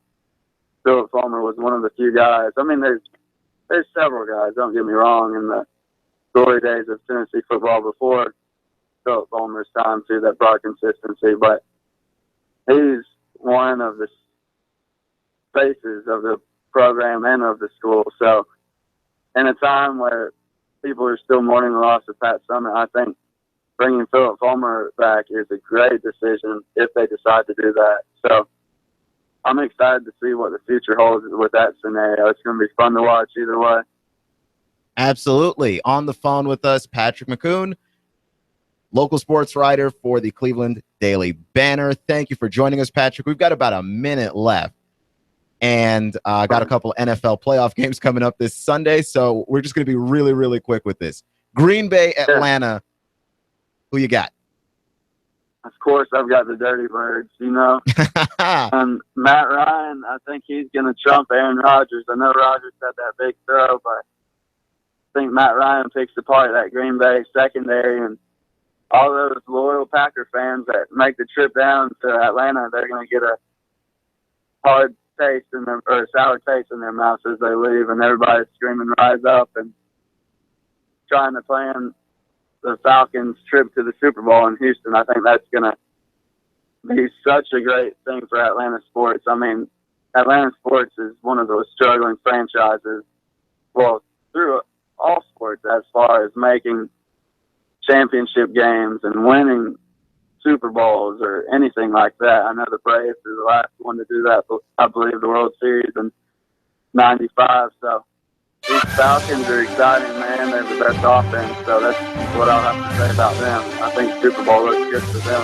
Philip Fulmer was one of the few guys. I mean, there's several guys, don't get me wrong, in the glory days of Tennessee football before Philip Fulmer's time too that brought consistency, but he's one of the faces of the program and of the school. So in a time where people are still mourning the loss of Pat Summitt, I think bringing Philip Fulmer back is a great decision if they decide to do that. So I'm excited to see what the future holds with that scenario. It's going to be fun to watch either way. Absolutely. On the phone with us, Patrick McCoon, local sports writer for the Cleveland Daily Banner. Thank you for joining us, Patrick. We've got about a minute left, and got a couple NFL playoff games coming up this Sunday, so we're just going to be really, really quick with this. Green Bay, Atlanta, who you got? Of course, I've got the Dirty Birds, you know. And Matt Ryan, I think he's going to trump Aaron Rodgers. I know Rodgers had that big throw, but I think Matt Ryan picks apart that Green Bay secondary, and all those loyal Packer fans that make the trip down to Atlanta, they're going to get a hard taste in their, or a sour taste in their mouths as they leave, and everybody's screaming "Rise up" and trying to plan the Falcons' trip to the Super Bowl in Houston. I think that's going to be such a great thing for Atlanta sports. I mean, Atlanta sports is one of those struggling franchises, well, through all sports, as far as making championship games and winning Super Bowls or anything like that. I know the Braves are the last one to do that, but I believe the World Series in '95. So these Falcons are exciting, man. They're the best offense, so that's what I'll have to say about them. I think Super Bowl looks good for them.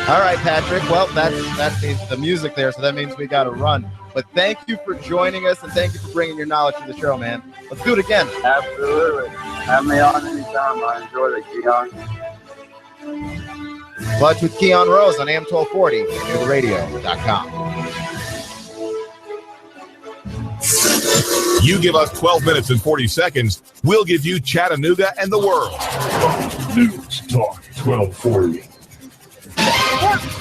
All right, Patrick. Well, that's the music there, so that means we got to run. But thank you for joining us, and thank you for bringing your knowledge to the show, man. Let's do it again. Absolutely. Have me on anytime. I enjoy the Keon. Clutch with Keon Rose on AM 1240, NewRadio.com. You give us 12 minutes and 40 seconds, we'll give you Chattanooga and the world. News Talk 1240.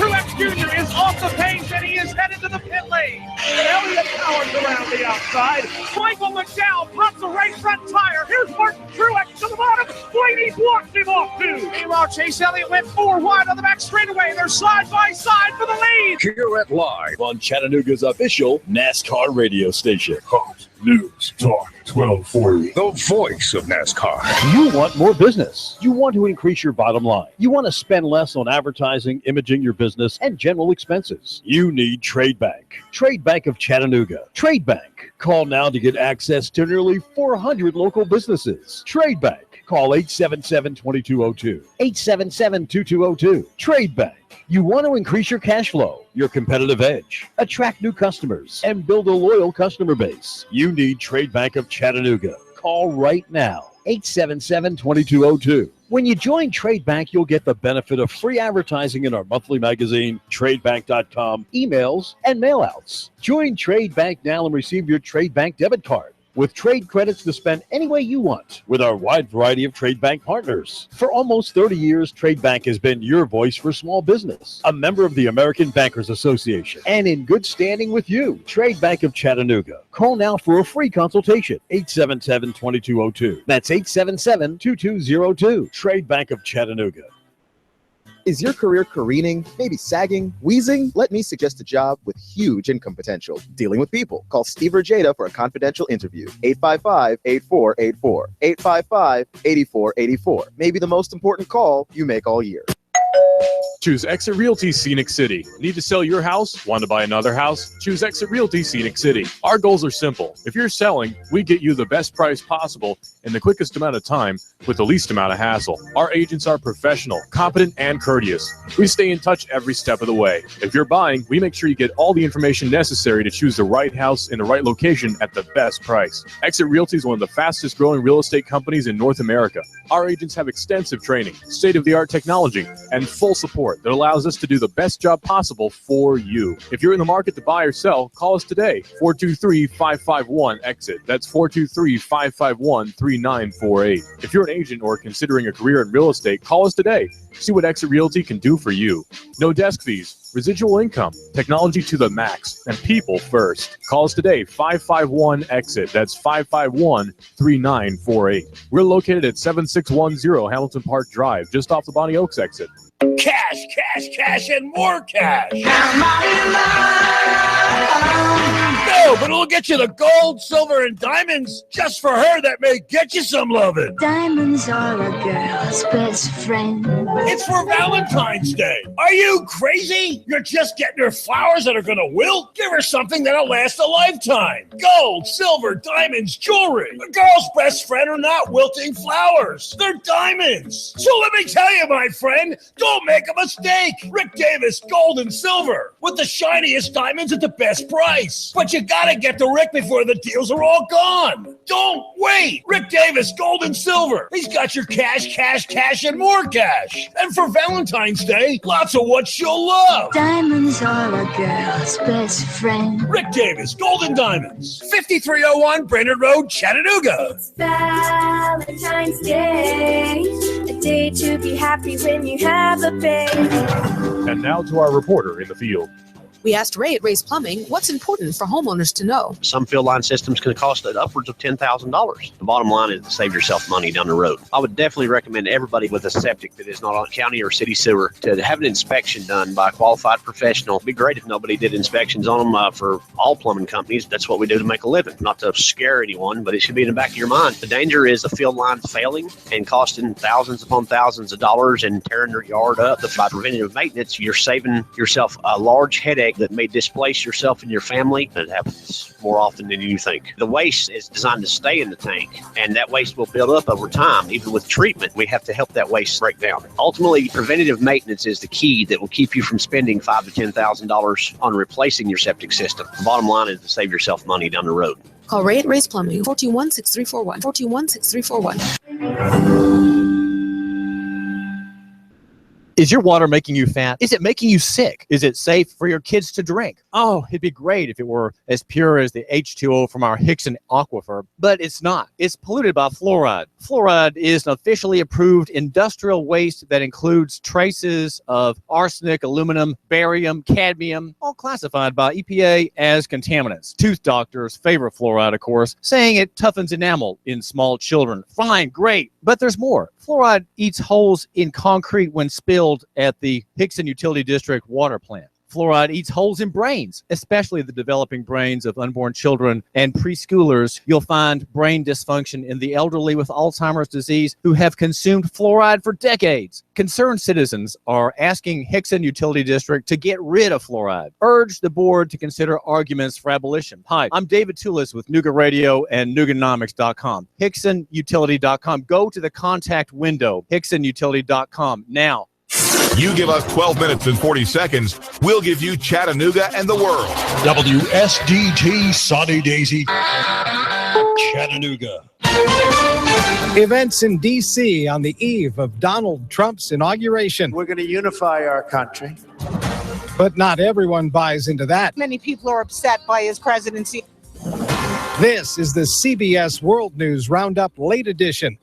Truex Jr. is off the pace and he is headed to the pit lane. And Elliott Howard's around the outside. Michael McDowell pops a right front tire. Here's Martin Truex to the bottom. Blaney blocks him off too. Meanwhile, Chase Elliott went 4 wide on the back straightaway. They're side by side for the lead. Here at Live on Chattanooga's official NASCAR radio station. Hot News Talk 1240. The voice of NASCAR. You want more business. You want to increase your bottom line. You want to spend less on advertising, imaging your business, and general expenses. You need Trade Bank. Trade Bank of Chattanooga. Trade Bank. Call now to get access to nearly 400 local businesses. Trade Bank. Call 877-2202. 877-2202. Trade Bank. You want to increase your cash flow, your competitive edge, attract new customers, and build a loyal customer base. You need Trade Bank of Chattanooga. Call right now, 877-2202. When you join Trade Bank, you'll get the benefit of free advertising in our monthly magazine, tradebank.com, emails, and mailouts. Join Trade Bank now and receive your Trade Bank debit card with trade credits to spend any way you want with our wide variety of Trade Bank partners. For almost 30 years, Trade Bank has been your voice for small business, a member of the American Bankers Association, and in good standing with you. Trade Bank of Chattanooga. Call now for a free consultation, 877-2202. That's 877-2202. Trade Bank of Chattanooga. Is your career careening, maybe sagging, wheezing? Let me suggest a job with huge income potential. Dealing with people. Call Steve or Jada for a confidential interview. 855-8484. 855-8484. Maybe the most important call you make all year. Choose Exit Realty Scenic City. Need to sell your house? Want to buy another house? Choose Exit Realty Scenic City. Our goals are simple. If you're selling, we get you the best price possible in the quickest amount of time with the least amount of hassle. Our agents are professional, competent, and courteous. We stay in touch every step of the way. If you're buying, we make sure you get all the information necessary to choose the right house in the right location at the best price. Exit Realty is one of the fastest growing real estate companies in North America. Our agents have extensive training, state-of-the-art technology, and full support support that allows us to do the best job possible for you. If you're in the market to buy or sell, call us today, 423-551-EXIT. That's 423-551-3948. If you're an agent or considering a career in real estate, call us today. See what Exit Realty can do for you. No desk fees, residual income, technology to the max, and people first. Call us today, 551-EXIT. That's 551-3948. We're located at 7610 Hamilton Park Drive, just off the Bonnie Oaks exit. Cash, cash, cash, and more cash. No, but it'll get you the gold, silver, and diamonds just for her that may get you some loving. Diamonds are a girl's best friend. It's for Valentine's Day. Are you crazy? You're just getting her flowers that are going to wilt? Give her something that'll last a lifetime. Gold, silver, diamonds, jewelry. A girl's best friend are not wilting flowers. They're diamonds. So let me tell you, my friend, don't make a mistake. Rick Davis, gold and silver, with the shiniest diamonds at the best price. But you gotta get to Rick before the deals are all gone. Don't wait. Rick Davis, gold and silver. He's got your cash, cash, cash, and more cash. And for Valentine's Day, lots of what she'll love. Diamonds are a girl's best friend. Rick Davis, gold and diamonds. 5301 Brainerd Road, Chattanooga. It's Valentine's Day, a day to be happy when you have a baby. And now to our reporter in the field. We asked Ray at Ray's Plumbing what's important for homeowners to know. Some field line systems can cost upwards of $10,000. The bottom line is to save yourself money down the road. I would definitely recommend everybody with a septic that is not on county or city sewer to have an inspection done by a qualified professional. It'd be great if nobody did inspections on them for all plumbing companies. That's what we do to make a living. Not to scare anyone, but it should be in the back of your mind. The danger is the field lines failing and costing thousands upon thousands of dollars and tearing your yard up. By preventative maintenance, you're saving yourself a large headache that may displace yourself and your family. That happens more often than you think. The waste is designed to stay in the tank, and that waste will build up over time. Even with treatment, we have to help that waste break down. Ultimately, preventative maintenance is the key that will keep you from spending $5,000 to $10,000 on replacing your septic system. The bottom line is to save yourself money down the road. Call Ray at Ray's Plumbing, 421-6341, 421-6341. Is your water making you fat? Is it making you sick? Is it safe for your kids to drink? Oh, it'd be great if it were as pure as the H2O from our Hickson aquifer, but it's not. It's polluted by fluoride. Fluoride is an officially approved industrial waste that includes traces of arsenic, aluminum, barium, cadmium, all classified by EPA as contaminants. Tooth doctors favor fluoride, of course, saying it toughens enamel in small children. Fine, great, but there's more. Fluoride eats holes in concrete when spilled at the Hickson Utility District water plant. Fluoride eats holes in brains, especially the developing brains of unborn children and preschoolers. You'll find brain dysfunction in the elderly with Alzheimer's disease who have consumed fluoride for decades. Concerned citizens are asking Hickson Utility District to get rid of fluoride. Urge the board to consider arguments for abolition. Hi, I'm David Tulis with Nooga Radio and Nooganomics.com. HicksonUtility.com. Go to the contact window, HicksonUtility.com now. You give us 12 minutes and 40 seconds, we'll give you Chattanooga and the world. WSDT Sunny Daisy, Chattanooga. Events in D.C. on the eve of Donald Trump's inauguration. We're going to unify our country. But not everyone buys into that. Many people are upset by his presidency. This is the CBS World News Roundup Late Edition.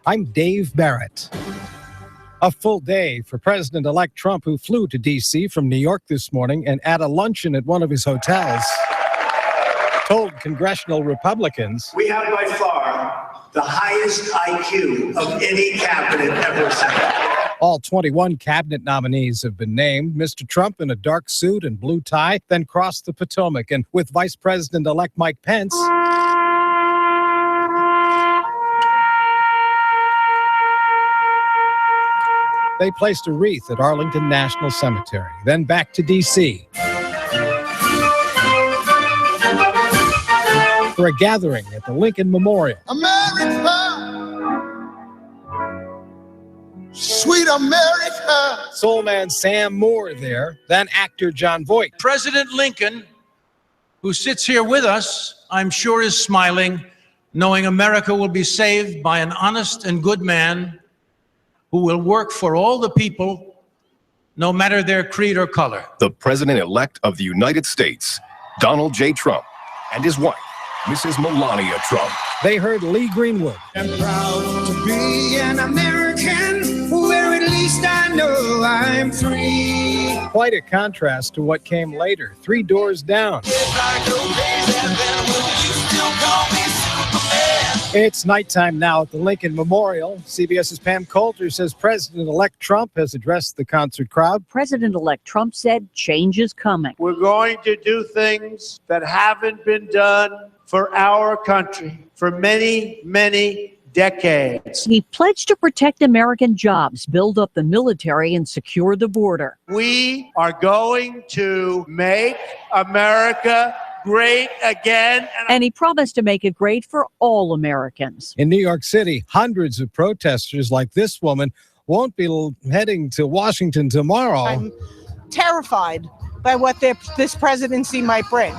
I'm Dave Barrett. A full day for President-elect Trump, who flew to D.C. from New York this morning and at a luncheon at one of his hotels, told congressional Republicans, "We have by far the highest IQ of any cabinet ever seen." All 21 cabinet nominees have been named. Mr. Trump in a dark suit and blue tie, then crossed the Potomac, and with Vice President-elect Mike Pence, they placed a wreath at Arlington National Cemetery, then back to D.C. for a gathering at the Lincoln Memorial. America, sweet America. Soul man Sam Moore there, then actor John Voight. President Lincoln, who sits here with us, I'm sure is smiling, knowing America will be saved by an honest and good man who will work for all the people, no matter their creed or color. The President-elect of the United States, Donald J. Trump, and his wife, Mrs. Melania Trump. They heard Lee Greenwood. I'm proud to be an American, where at least I know I'm free. Quite a contrast to what came later, 3 doors down. It's nighttime now at the Lincoln Memorial. CBS's Pam Coulter says President-elect Trump has addressed the concert crowd. President-elect Trump said change is coming. We're going to do things that haven't been done for our country for many, many decades. He pledged to protect American jobs, build up the military, and secure the border. We are going to make America great again. And he promised to make it great for all Americans. In New York City, hundreds of protesters like this woman won't be heading to Washington tomorrow. I'm terrified by what this presidency might bring.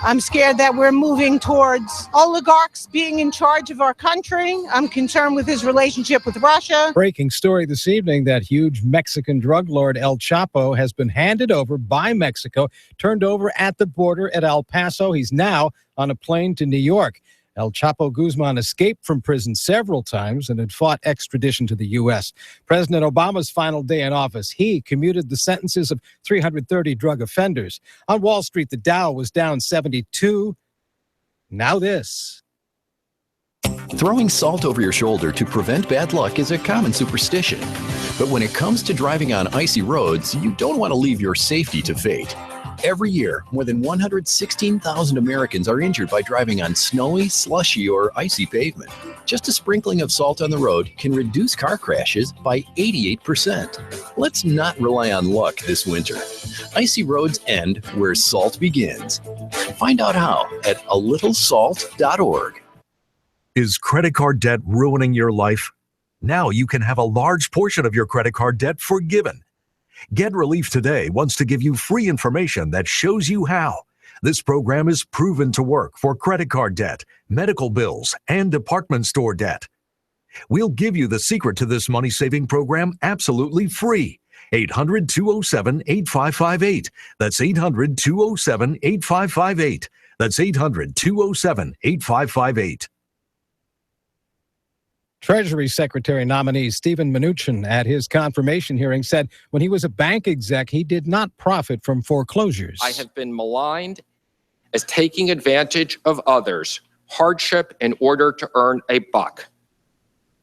I'm scared that we're moving towards oligarchs being in charge of our country. I'm concerned with his relationship with Russia. Breaking story this evening, that huge Mexican drug lord El Chapo has been handed over by Mexico, turned over at the border at El Paso. He's now on a plane to New York. El Chapo Guzman escaped from prison several times and had fought extradition to the U.S. President Obama's final day in office, he commuted the sentences of 330 drug offenders. On Wall Street, the Dow was down 72. Now this. Throwing salt over your shoulder to prevent bad luck is a common superstition. But when it comes to driving on icy roads, you don't want to leave your safety to fate. Every year, more than 116,000 Americans are injured by driving on snowy, slushy, or icy pavement. Just a sprinkling of salt on the road can reduce car crashes by 88%. Let's not rely on luck this winter. Icy roads end where salt begins. Find out how at alittlesalt.org. Is credit card debt ruining your life? Now you can have a large portion of your credit card debt forgiven. Get Relief Today wants to give you free information that shows you how. This program is proven to work for credit card debt, medical bills, and department store debt. We'll give you the secret to this money-saving program absolutely free. 800-207-8558. That's 800-207-8558. That's 800-207-8558. Treasury Secretary nominee Steven Mnuchin at his confirmation hearing said when he was a bank exec, he did not profit from foreclosures. I have been maligned as taking advantage of others' hardship in order to earn a buck.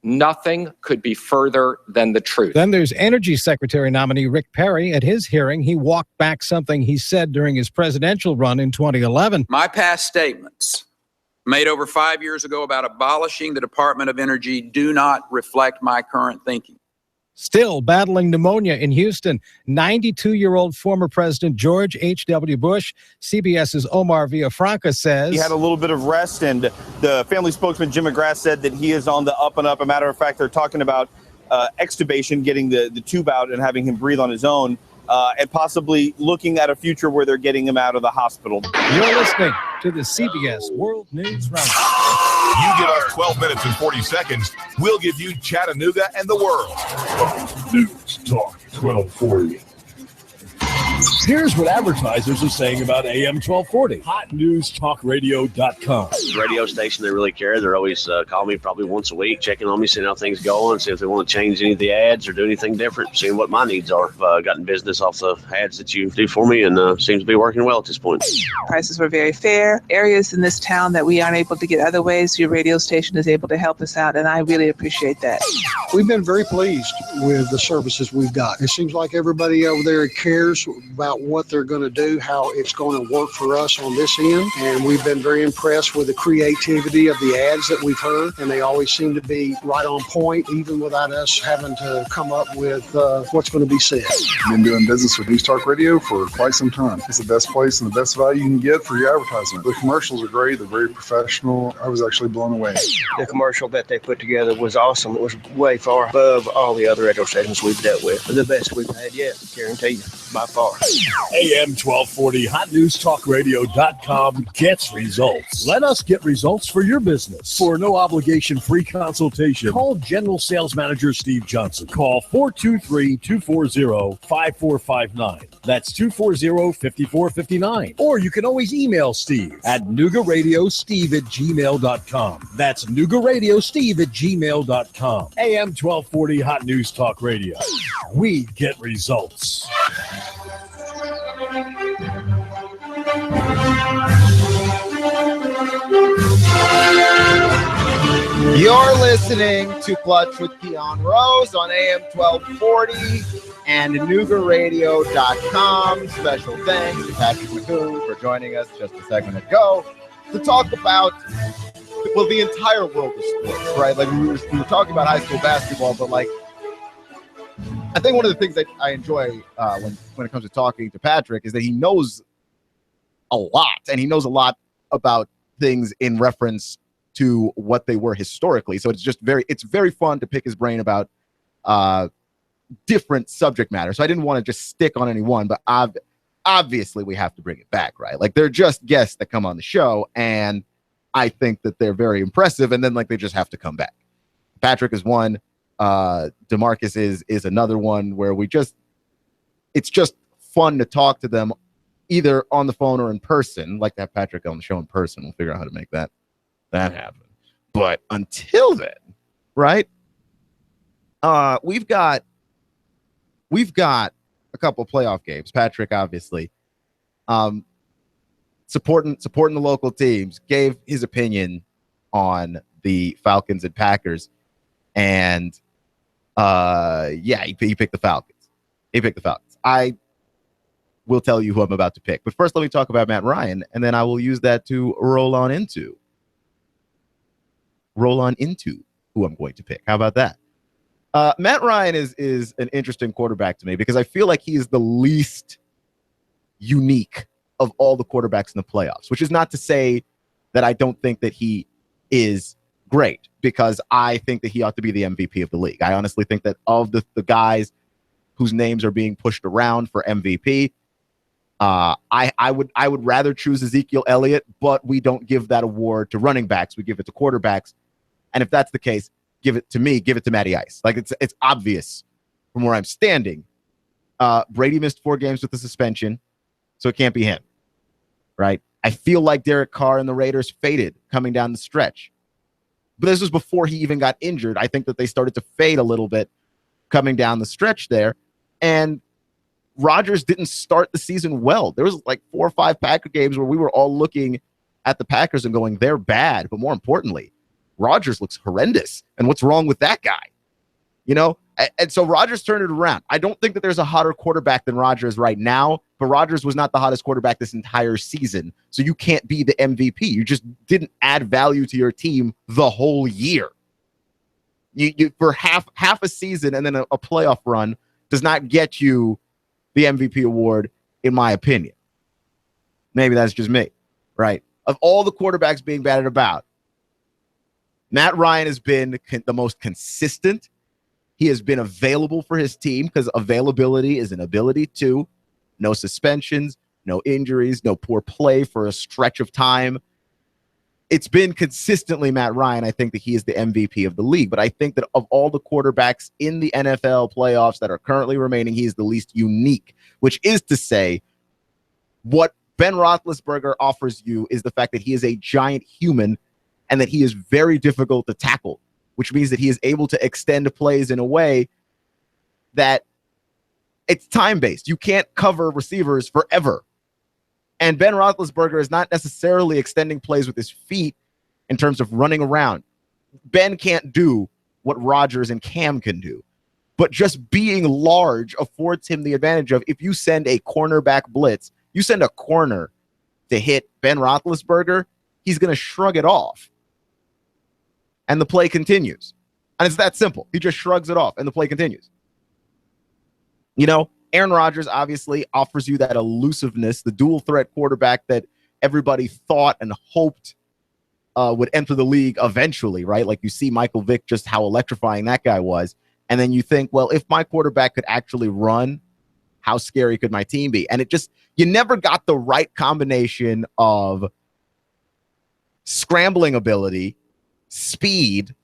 Nothing could be further than the truth. Then there's Energy Secretary nominee Rick Perry. At his hearing, he walked back something he said during his presidential run in 2011. My past statements made over 5 years ago about abolishing the Department of Energy do not reflect my current thinking. Still battling pneumonia in Houston, 92-year-old former President George H.W. Bush. CBS's Omar Villafranca says he had a little bit of rest, and the family spokesman Jim McGrath said that he is on the up and up. A matter of fact, they're talking about extubation, getting the tube out and having him breathe on his own, and possibly looking at a future where they're getting him out of the hospital. You're listening to the CBS World News Roundup. You give us 12 minutes and 40 seconds, we'll give you Chattanooga and the world. News Talk 1240. Here's what advertisers are saying about AM 1240. HotNewsTalkRadio.com. Radio station, they really care. They're always calling me probably once a week, checking on me, seeing how things going, see if they want to change any of the ads or do anything different, seeing what my needs are. I've gotten business off the ads that you do for me, and seems to be working well at this point. Prices were very fair. Areas in this town that we aren't able to get other ways, your radio station is able to help us out, and I really appreciate that. We've been very pleased with the services we've got. It seems like everybody over there cares about what they're going to do, how it's going to work for us on this end. And we've been very impressed with the creativity of the ads that we've heard. And they always seem to be right on point, even without us having to come up with what's going to be said. I've been doing business with News Talk Radio for quite some time. It's the best place and the best value you can get for your advertisement. The commercials are great. They're very professional. I was actually blown away. The commercial that they put together was awesome. It was way far above all the other radio stations we've dealt with. The best we've had yet, guarantee you, by far. AM 1240 HotNewsTalkRadio.com gets results. Let us get results for your business. For no obligation free consultation, call General Sales Manager Steve Johnson. Call 423-240-5459. That's 240-5459. Or you can always email Steve at NoogaRadioSteve@gmail.com. That's NoogaRadioSteve@gmail.com. AM 1240 Hot News Talk Radio. We get results. You're listening to Clutch with Keon Rose on AM 1240 and NoogaRadio.com. Special thanks to Patrick McCoon for joining us just a segment ago to talk about, well, the entire world of sports, right? Like we were talking about high school basketball, but like I think one of the things that I enjoy when it comes to talking to Patrick is that he knows a lot, and he knows a lot about things in reference to what they were historically. So it's very fun to pick his brain about different subject matter. So I didn't want to just stick on any one, but obviously we have to bring it back, right? Like they're just guests that come on the show, and I think that they're very impressive, and then like they just have to come back. Patrick is one. DeMarcus is another one where it's just fun to talk to them either on the phone or in person. I'd like to have Patrick on the show in person. We'll figure out how to make that happen. But until then, right? We've got a couple playoff games. Patrick, obviously, supporting the local teams, gave his opinion on the Falcons and Packers, and he picked the Falcons. I will tell you who I'm about to pick, but first let me talk about Matt Ryan, and then I will use that to roll on into who I'm going to pick. How about that? Matt Ryan is an interesting quarterback to me because I feel like he is the least unique of all the quarterbacks in the playoffs, which is not to say that I don't think that he is great, because I think that he ought to be the MVP of the league. I honestly think that of the guys whose names are being pushed around for MVP, I would rather choose Ezekiel Elliott, but we don't give that award to running backs. We give it to quarterbacks. And if that's the case, give it to me, give it to Matty Ice. Like it's obvious from where I'm standing. Brady missed 4 games with the suspension, so it can't be him, right? I feel like Derek Carr and the Raiders faded coming down the stretch. But this was before he even got injured. I think that they started to fade a little bit coming down the stretch there. And Rodgers didn't start the season well. There was like 4 or 5 Packer games where we were all looking at the Packers and going, they're bad. But more importantly, Rodgers looks horrendous. And what's wrong with that guy? You know? And so Rodgers turned it around. I don't think that there's a hotter quarterback than Rodgers right now, but Rodgers was not the hottest quarterback this entire season. So you can't be the MVP. You just didn't add value to your team the whole year. You for half a season and then a playoff run does not get you the MVP award, in my opinion. Maybe that's just me, right? Of all the quarterbacks being batted about, Matt Ryan has been the most consistent. He has been available for his team, because availability is an ability to. No suspensions, no injuries, no poor play for a stretch of time. It's been consistently Matt Ryan. I think that he is the MVP of the league. But I think that of all the quarterbacks in the NFL playoffs that are currently remaining, he is the least unique, which is to say what Ben Roethlisberger offers you is the fact that he is a giant human and that he is very difficult to tackle, which means that he is able to extend plays in a way that it's time-based. You can't cover receivers forever. And Ben Roethlisberger is not necessarily extending plays with his feet in terms of running around. Ben can't do what Rodgers and Cam can do. But just being large affords him the advantage of, if you send a cornerback blitz, you send a corner to hit Ben Roethlisberger, he's going to shrug it off. And the play continues. And it's that simple. He just shrugs it off and the play continues. You know, Aaron Rodgers obviously offers you that elusiveness, the dual threat quarterback that everybody thought and hoped would enter the league eventually, right? Like you see Michael Vick, just how electrifying that guy was. And then you think, well, if my quarterback could actually run, how scary could my team be? And it just, you never got the right combination of scrambling ability, speed,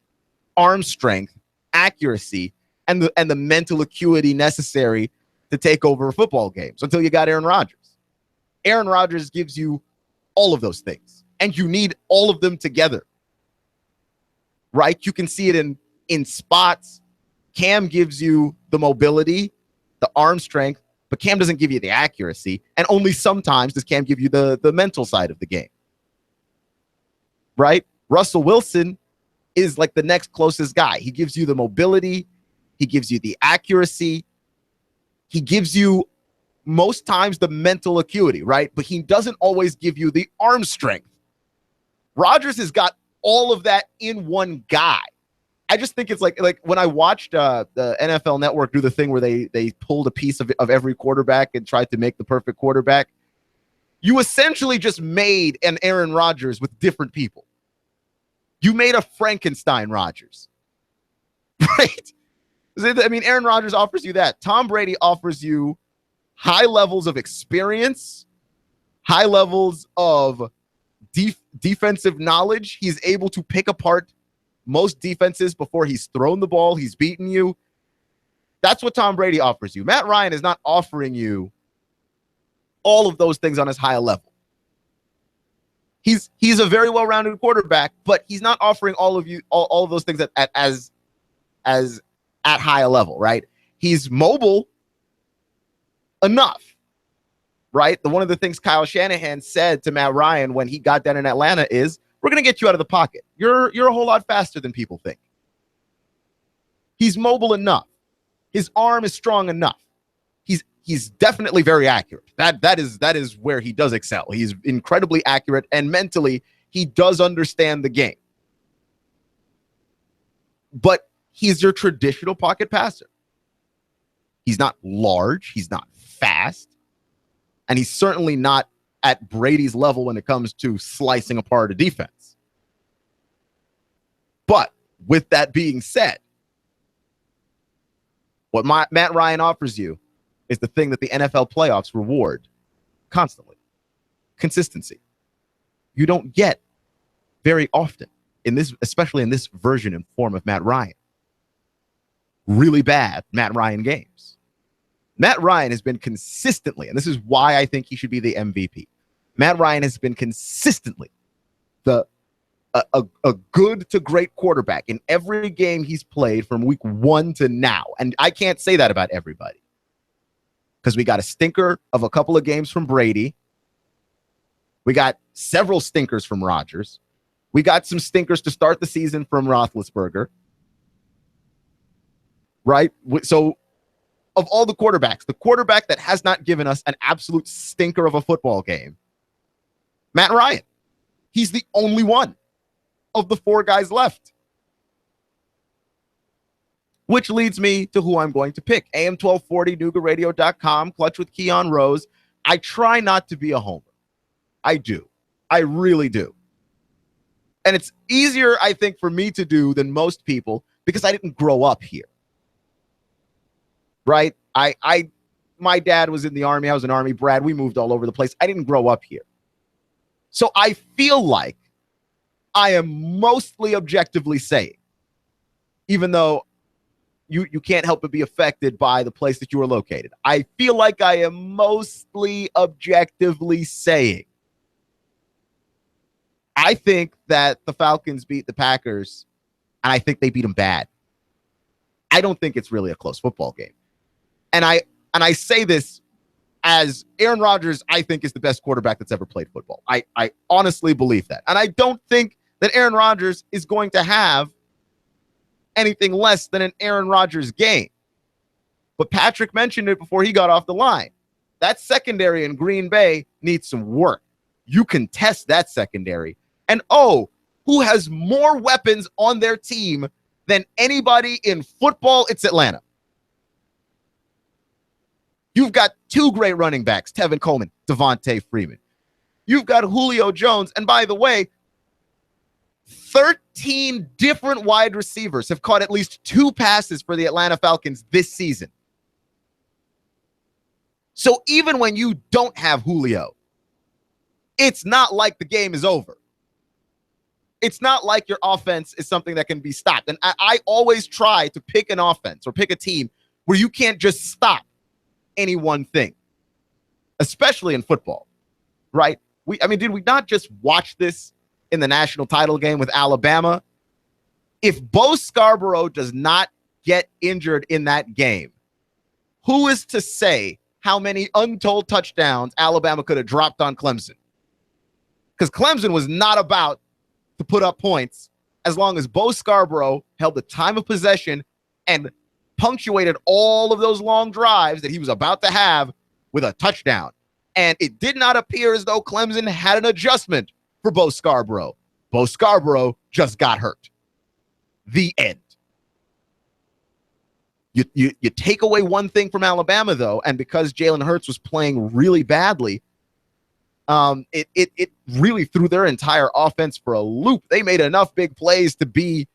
arm strength, accuracy, and the mental acuity necessary to take over football games until you got Aaron Rodgers. Aaron Rodgers gives you all of those things, and you need all of them together, right? You can see it in spots. Cam gives you the mobility, the arm strength, but Cam doesn't give you the accuracy, and only sometimes does Cam give you the mental side of the game, right? Russell Wilson is like the next closest guy. He gives you the mobility. He gives you the accuracy. He gives you most times the mental acuity, right? But he doesn't always give you the arm strength. Rodgers has got all of that in one guy. I just think it's like when I watched the NFL Network do the thing where they pulled a piece of every quarterback and tried to make the perfect quarterback. You essentially just made an Aaron Rodgers with different people. You made a Frankenstein Rodgers, right? I mean, Aaron Rodgers offers you that. Tom Brady offers you high levels of experience, high levels of defensive knowledge. He's able to pick apart most defenses before he's thrown the ball. He's beaten you. That's what Tom Brady offers you. Matt Ryan is not offering you all of those things on his high level. He's a very well-rounded quarterback, but he's not offering all of those things at high level, right? He's mobile enough, right? One of the things Kyle Shanahan said to Matt Ryan when he got down in Atlanta is, we're going to get you out of the pocket. You're a whole lot faster than people think. He's mobile enough. His arm is strong enough. He's definitely very accurate. That is where he does excel. He's incredibly accurate, and mentally, he does understand the game. But he's your traditional pocket passer. He's not large. He's not fast. And he's certainly not at Brady's level when it comes to slicing apart a defense. But with that being said, what Matt Ryan offers you is the thing that the NFL playoffs reward constantly. Consistency. You don't get very often in this, especially in this version and form of Matt Ryan. Really bad Matt Ryan games. Matt Ryan has been consistently, and this is why I think he should be the MVP. Matt Ryan has been consistently a good to great quarterback in every game he's played from week 1 to now. And I can't say that about everybody, because we got a stinker of a couple of games from Brady. We got several stinkers from Rodgers. We got some stinkers to start the season from Roethlisberger. Right? So of all the quarterbacks, the quarterback that has not given us an absolute stinker of a football game, Matt Ryan. He's the only one of the 4 guys left. Which leads me to who I'm going to pick. AM 1240, NoogaRadio.com, Clutch with Keon Rose. I try not to be a homer. I do. I really do. And it's easier, I think, for me to do than most people because I didn't grow up here. Right? My dad was in the Army. I was in Army brat. We moved all over the place. I didn't grow up here. So I feel like I am mostly objectively saying, even though you can't help but be affected by the place that you are located, I feel like I am mostly objectively saying I think that the Falcons beat the Packers, and I think they beat them bad. I don't think it's really a close football game. And I say this as Aaron Rodgers, I think, is the best quarterback that's ever played football. I honestly believe that. And I don't think that Aaron Rodgers is going to have anything less than an Aaron Rodgers game. But Patrick mentioned it before he got off the line. That secondary in Green Bay needs some work. You can test that secondary. And who has more weapons on their team than anybody in football? It's Atlanta. You've got 2 great running backs, Tevin Coleman, Devontae Freeman. You've got Julio Jones. And by the way, 13 different wide receivers have caught at least 2 passes for the Atlanta Falcons this season. So even when you don't have Julio, it's not like the game is over. It's not like your offense is something that can be stopped. And I always try to pick an offense or pick a team where you can't just stop any one thing, especially in football, right? Did we not just watch this in the national title game with Alabama? If Bo Scarborough does not get injured in that game, who is to say how many untold touchdowns Alabama could have dropped on Clemson? Because Clemson was not about to put up points as long as Bo Scarborough held the time of possession and punctuated all of those long drives that he was about to have with a touchdown. And it did not appear as though Clemson had an adjustment for Bo Scarborough. Bo Scarborough just got hurt. The end. You take away one thing from Alabama, though, and because Jalen Hurts was playing really badly, it really threw their entire offense for a loop. They made enough big plays to be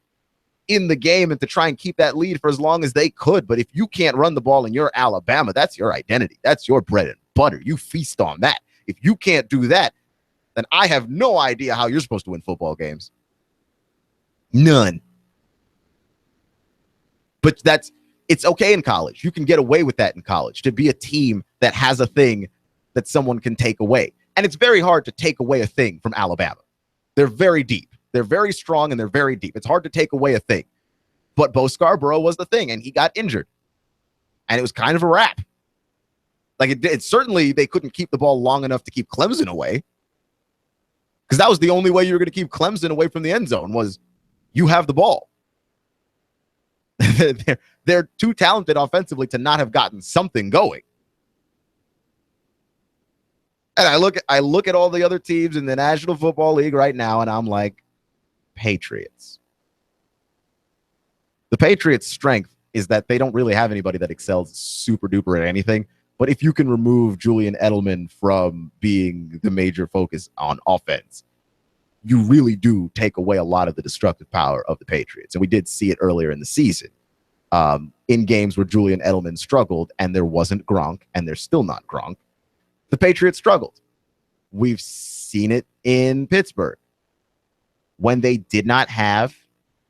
in the game and to try and keep that lead for as long as they could. But if you can't run the ball and you're Alabama, that's your identity. That's your bread and butter. You feast on that. If you can't do that, then I have no idea how you're supposed to win football games. None. But it's okay in college. You can get away with that in college, to be a team that has a thing that someone can take away. And it's very hard to take away a thing from Alabama. They're very deep. They're very strong, and they're very deep. It's hard to take away a thing. But Bo Scarborough was the thing, and he got injured. And it was kind of a wrap. Like, it certainly, they couldn't keep the ball long enough to keep Clemson away. Because that was the only way you were going to keep Clemson away from the end zone, was you have the ball. They're too talented offensively to not have gotten something going. And I look at all the other teams in the National Football League right now, and I'm like, Patriots. The Patriots' strength is that they don't really have anybody that excels super duper at anything. But if you can remove Julian Edelman from being the major focus on offense, you really do take away a lot of the destructive power of the Patriots. And we did see it earlier in the season in games where Julian Edelman struggled and there wasn't Gronk, and there's still not Gronk. The Patriots struggled. We've seen it in Pittsburgh. When they did not have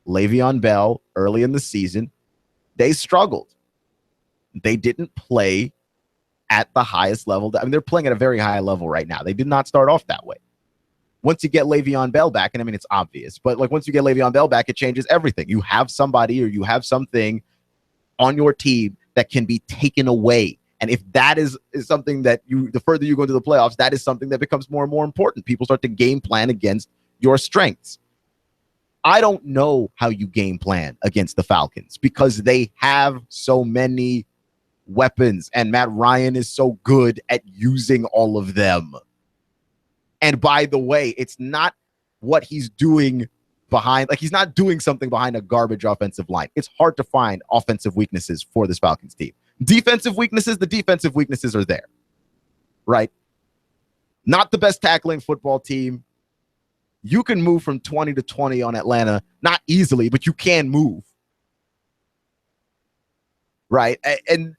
Le'Veon Bell early in the season, they struggled. They didn't play at the highest level. I mean, they're playing at a very high level right now. They did not start off that way. Once you get Le'Veon Bell back, and I mean, it's obvious, but like once you get Le'Veon Bell back, it changes everything. You have somebody or you have something on your team that can be taken away. And if that is something that the further you go into the playoffs, that is something that becomes more and more important. People start to game plan against your strengths. I don't know how you game plan against the Falcons because they have so many weapons, and Matt Ryan is so good at using all of them. And by the way, it's not what he's doing behind, like he's not doing something behind a garbage offensive line. It's hard to find offensive weaknesses for this Falcons team. Defensive weaknesses, the defensive weaknesses are there, right? Not the best tackling football team. You can move from 20 to 20 on Atlanta, not easily, but you can move, right? And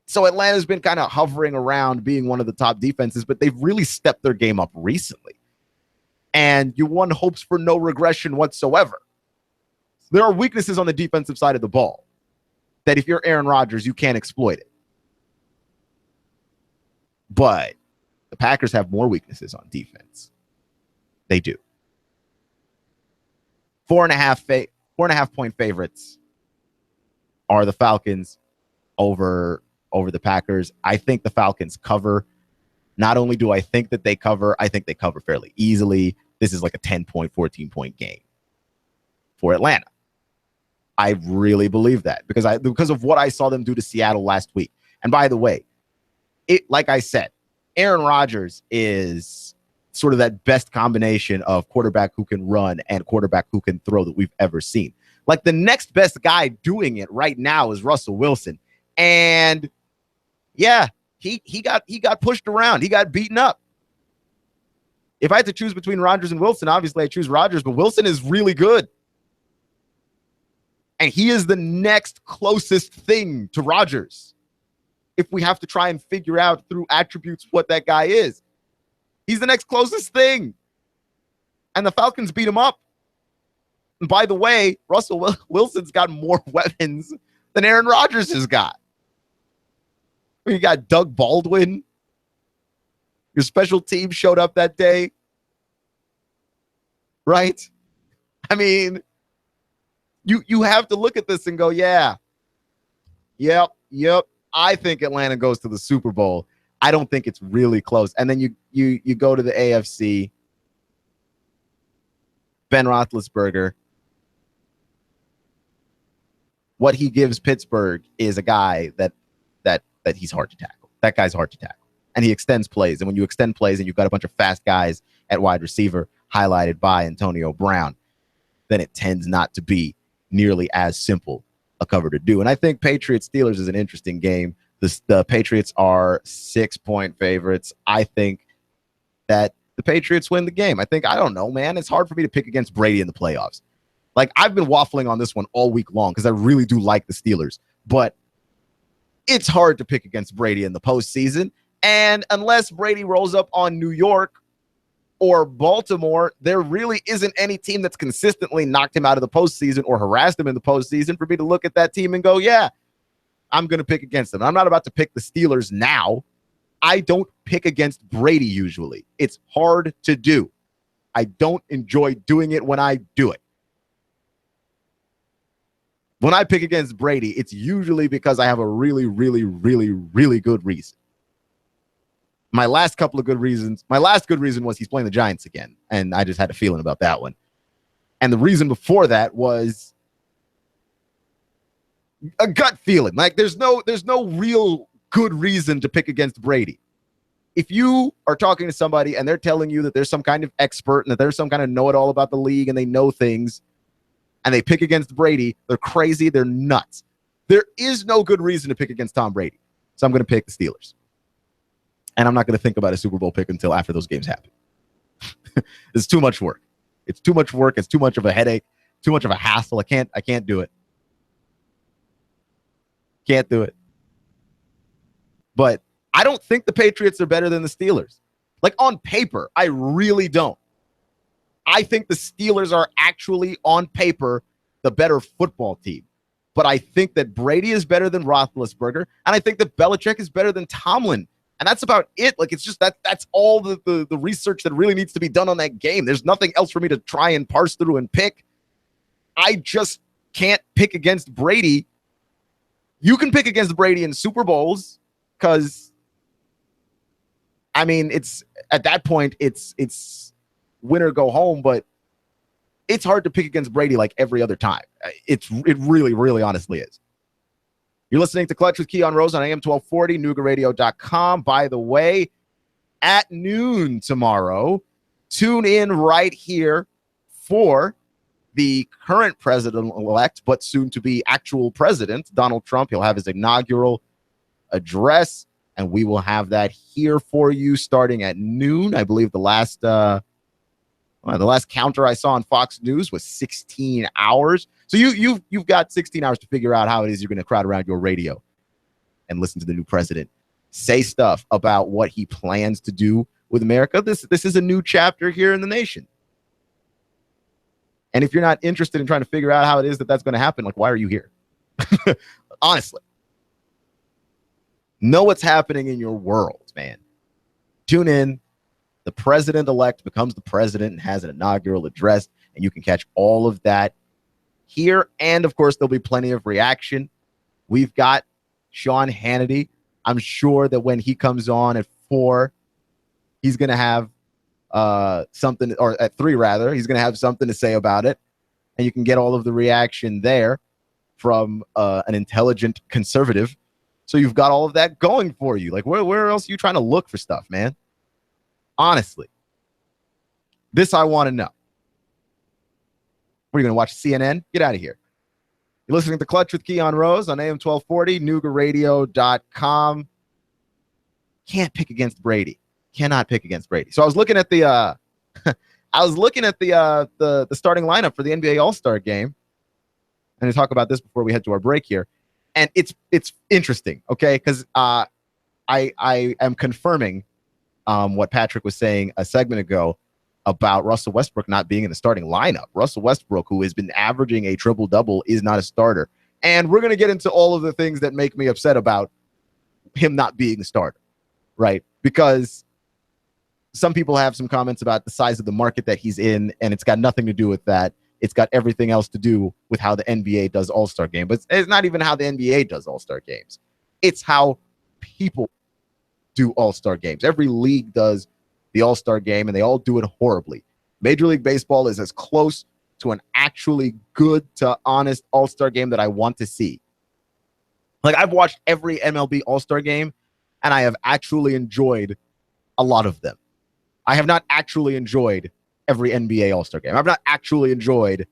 so Atlanta's been kind of hovering around being one of the top defenses, but they've really stepped their game up recently. And one hopes for no regression whatsoever. There are weaknesses on the defensive side of the ball that if you're Aaron Rodgers, you can't exploit it. But the Packers have more weaknesses on defense. They do. 4.5 point favorites are the Falcons over the Packers. I think the Falcons cover. Not only do I think that they cover, I think they cover fairly easily. This is like a 10-point, 14-point game for Atlanta. I really believe that because of what I saw them do to Seattle last week. And by the way, like I said, Aaron Rodgers is sort of that best combination of quarterback who can run and quarterback who can throw that we've ever seen. Like the next best guy doing it right now is Russell Wilson. And yeah, he got pushed around. He got beaten up. If I had to choose between Rodgers and Wilson, obviously I choose Rodgers, but Wilson is really good. And he is the next closest thing to Rodgers. If we have to try and figure out through attributes what that guy is. He's the next closest thing. And the Falcons beat him up. And by the way, Russell Wilson's got more weapons than Aaron Rodgers has got. You got Doug Baldwin. Your special team showed up that day. Right? I mean, you have to look at this and go, yep. I think Atlanta goes to the Super Bowl. I don't think it's really close. And then you go to the AFC. Ben Roethlisberger. What he gives Pittsburgh is a guy that he's hard to tackle. That guy's hard to tackle. And he extends plays. And when you extend plays and you've got a bunch of fast guys at wide receiver highlighted by Antonio Brown, then it tends not to be nearly as simple a cover to do. And I think Patriots-Steelers is an interesting game. The Patriots are 6-point favorites. I think that the Patriots win the game. I don't know, man. It's hard for me to pick against Brady in the playoffs. Like, I've been waffling on this one all week long because I really do like the Steelers. But it's hard to pick against Brady in the postseason. And unless Brady rolls up on New York or Baltimore, there really isn't any team that's consistently knocked him out of the postseason or harassed him in the postseason for me to look at that team and go, yeah, I'm going to pick against them. I'm not about to pick the Steelers now. I don't pick against Brady usually. It's hard to do. I don't enjoy doing it when I do it. When I pick against Brady, it's usually because I have a really, really, really, really good reason. My last good reason was he's playing the Giants again, and I just had a feeling about that one. And the reason before that was a gut feeling. Like there's no real good reason to pick against Brady. If you are talking to somebody and they're telling you that there's some kind of expert and that there's some kind of know-it-all about the league and they know things, and they pick against Brady, they're crazy, they're nuts. There is no good reason to pick against Tom Brady. So I'm going to pick the Steelers. And I'm not going to think about a Super Bowl pick until after those games happen. It's too much work. It's too much work. It's too much of a headache, too much of a hassle. I can't do it. Can't do it. But I don't think the Patriots are better than the Steelers. Like on paper, I really don't. I think the Steelers are actually, on paper, the better football team. But I think that Brady is better than Roethlisberger, and I think that Belichick is better than Tomlin. And that's about it. Like, it's just that's all the research that really needs to be done on that game. There's nothing else for me to try and parse through and pick. I just can't pick against Brady. You can pick against Brady in Super Bowls because, I mean, it's at that point, it's win or go home, but it's hard to pick against Brady like every other time. It really, really honestly is. You're listening to Clutch with Keon Rose on AM 1240, Noogaradio.com. By the way, at noon tomorrow, tune in right here for the current president-elect, but soon-to-be actual president, Donald Trump. He'll have his inaugural address, and we will have that here for you starting at noon. I believe the last counter I saw on Fox News was 16 hours. So you've got 16 hours to figure out how it is you're going to crowd around your radio and listen to the new president say stuff about what he plans to do with America. This is a new chapter here in the nation. And if you're not interested in trying to figure out how it is that's going to happen, like, why are you here? Honestly. Know what's happening in your world, man. Tune in. The president-elect becomes the president and has an inaugural address, and you can catch all of that here. And, of course, there'll be plenty of reaction. We've got Sean Hannity. I'm sure that when he comes on at 4, he's going to have something, or at 3, rather, he's going to have something to say about it. And you can get all of the reaction there from an intelligent conservative. So you've got all of that going for you. Like, where else are you trying to look for stuff, man? Honestly, this I want to know. What are you going to watch CNN? Get out of here. You're listening to Clutch with Keon Rose on AM 1240, Noogaradio.com. Can't pick against Brady. Cannot pick against Brady. So I was looking at the I was looking at the starting lineup for the NBA All-Star game, and to talk about this before we head to our break here, and it's interesting, okay? Because I am confirming what Patrick was saying a segment ago about Russell Westbrook not being in the starting lineup. Russell Westbrook, who has been averaging a triple-double, is not a starter. And we're going to get into all of the things that make me upset about him not being a starter, right? Because some people have some comments about the size of the market that he's in, and it's got nothing to do with that. It's got everything else to do with how the NBA does All-Star Game. But it's not even how the NBA does All-Star Games. It's how people do All-Star Games. Every league does the All-Star Game, and they all do it horribly. Major League Baseball is as close to an actually good to honest All-Star Game that I want to see. Like, I've watched every MLB All-Star Game, and I have actually enjoyed a lot of them. I have not actually enjoyed every NBA All-Star Game. I've not actually enjoyed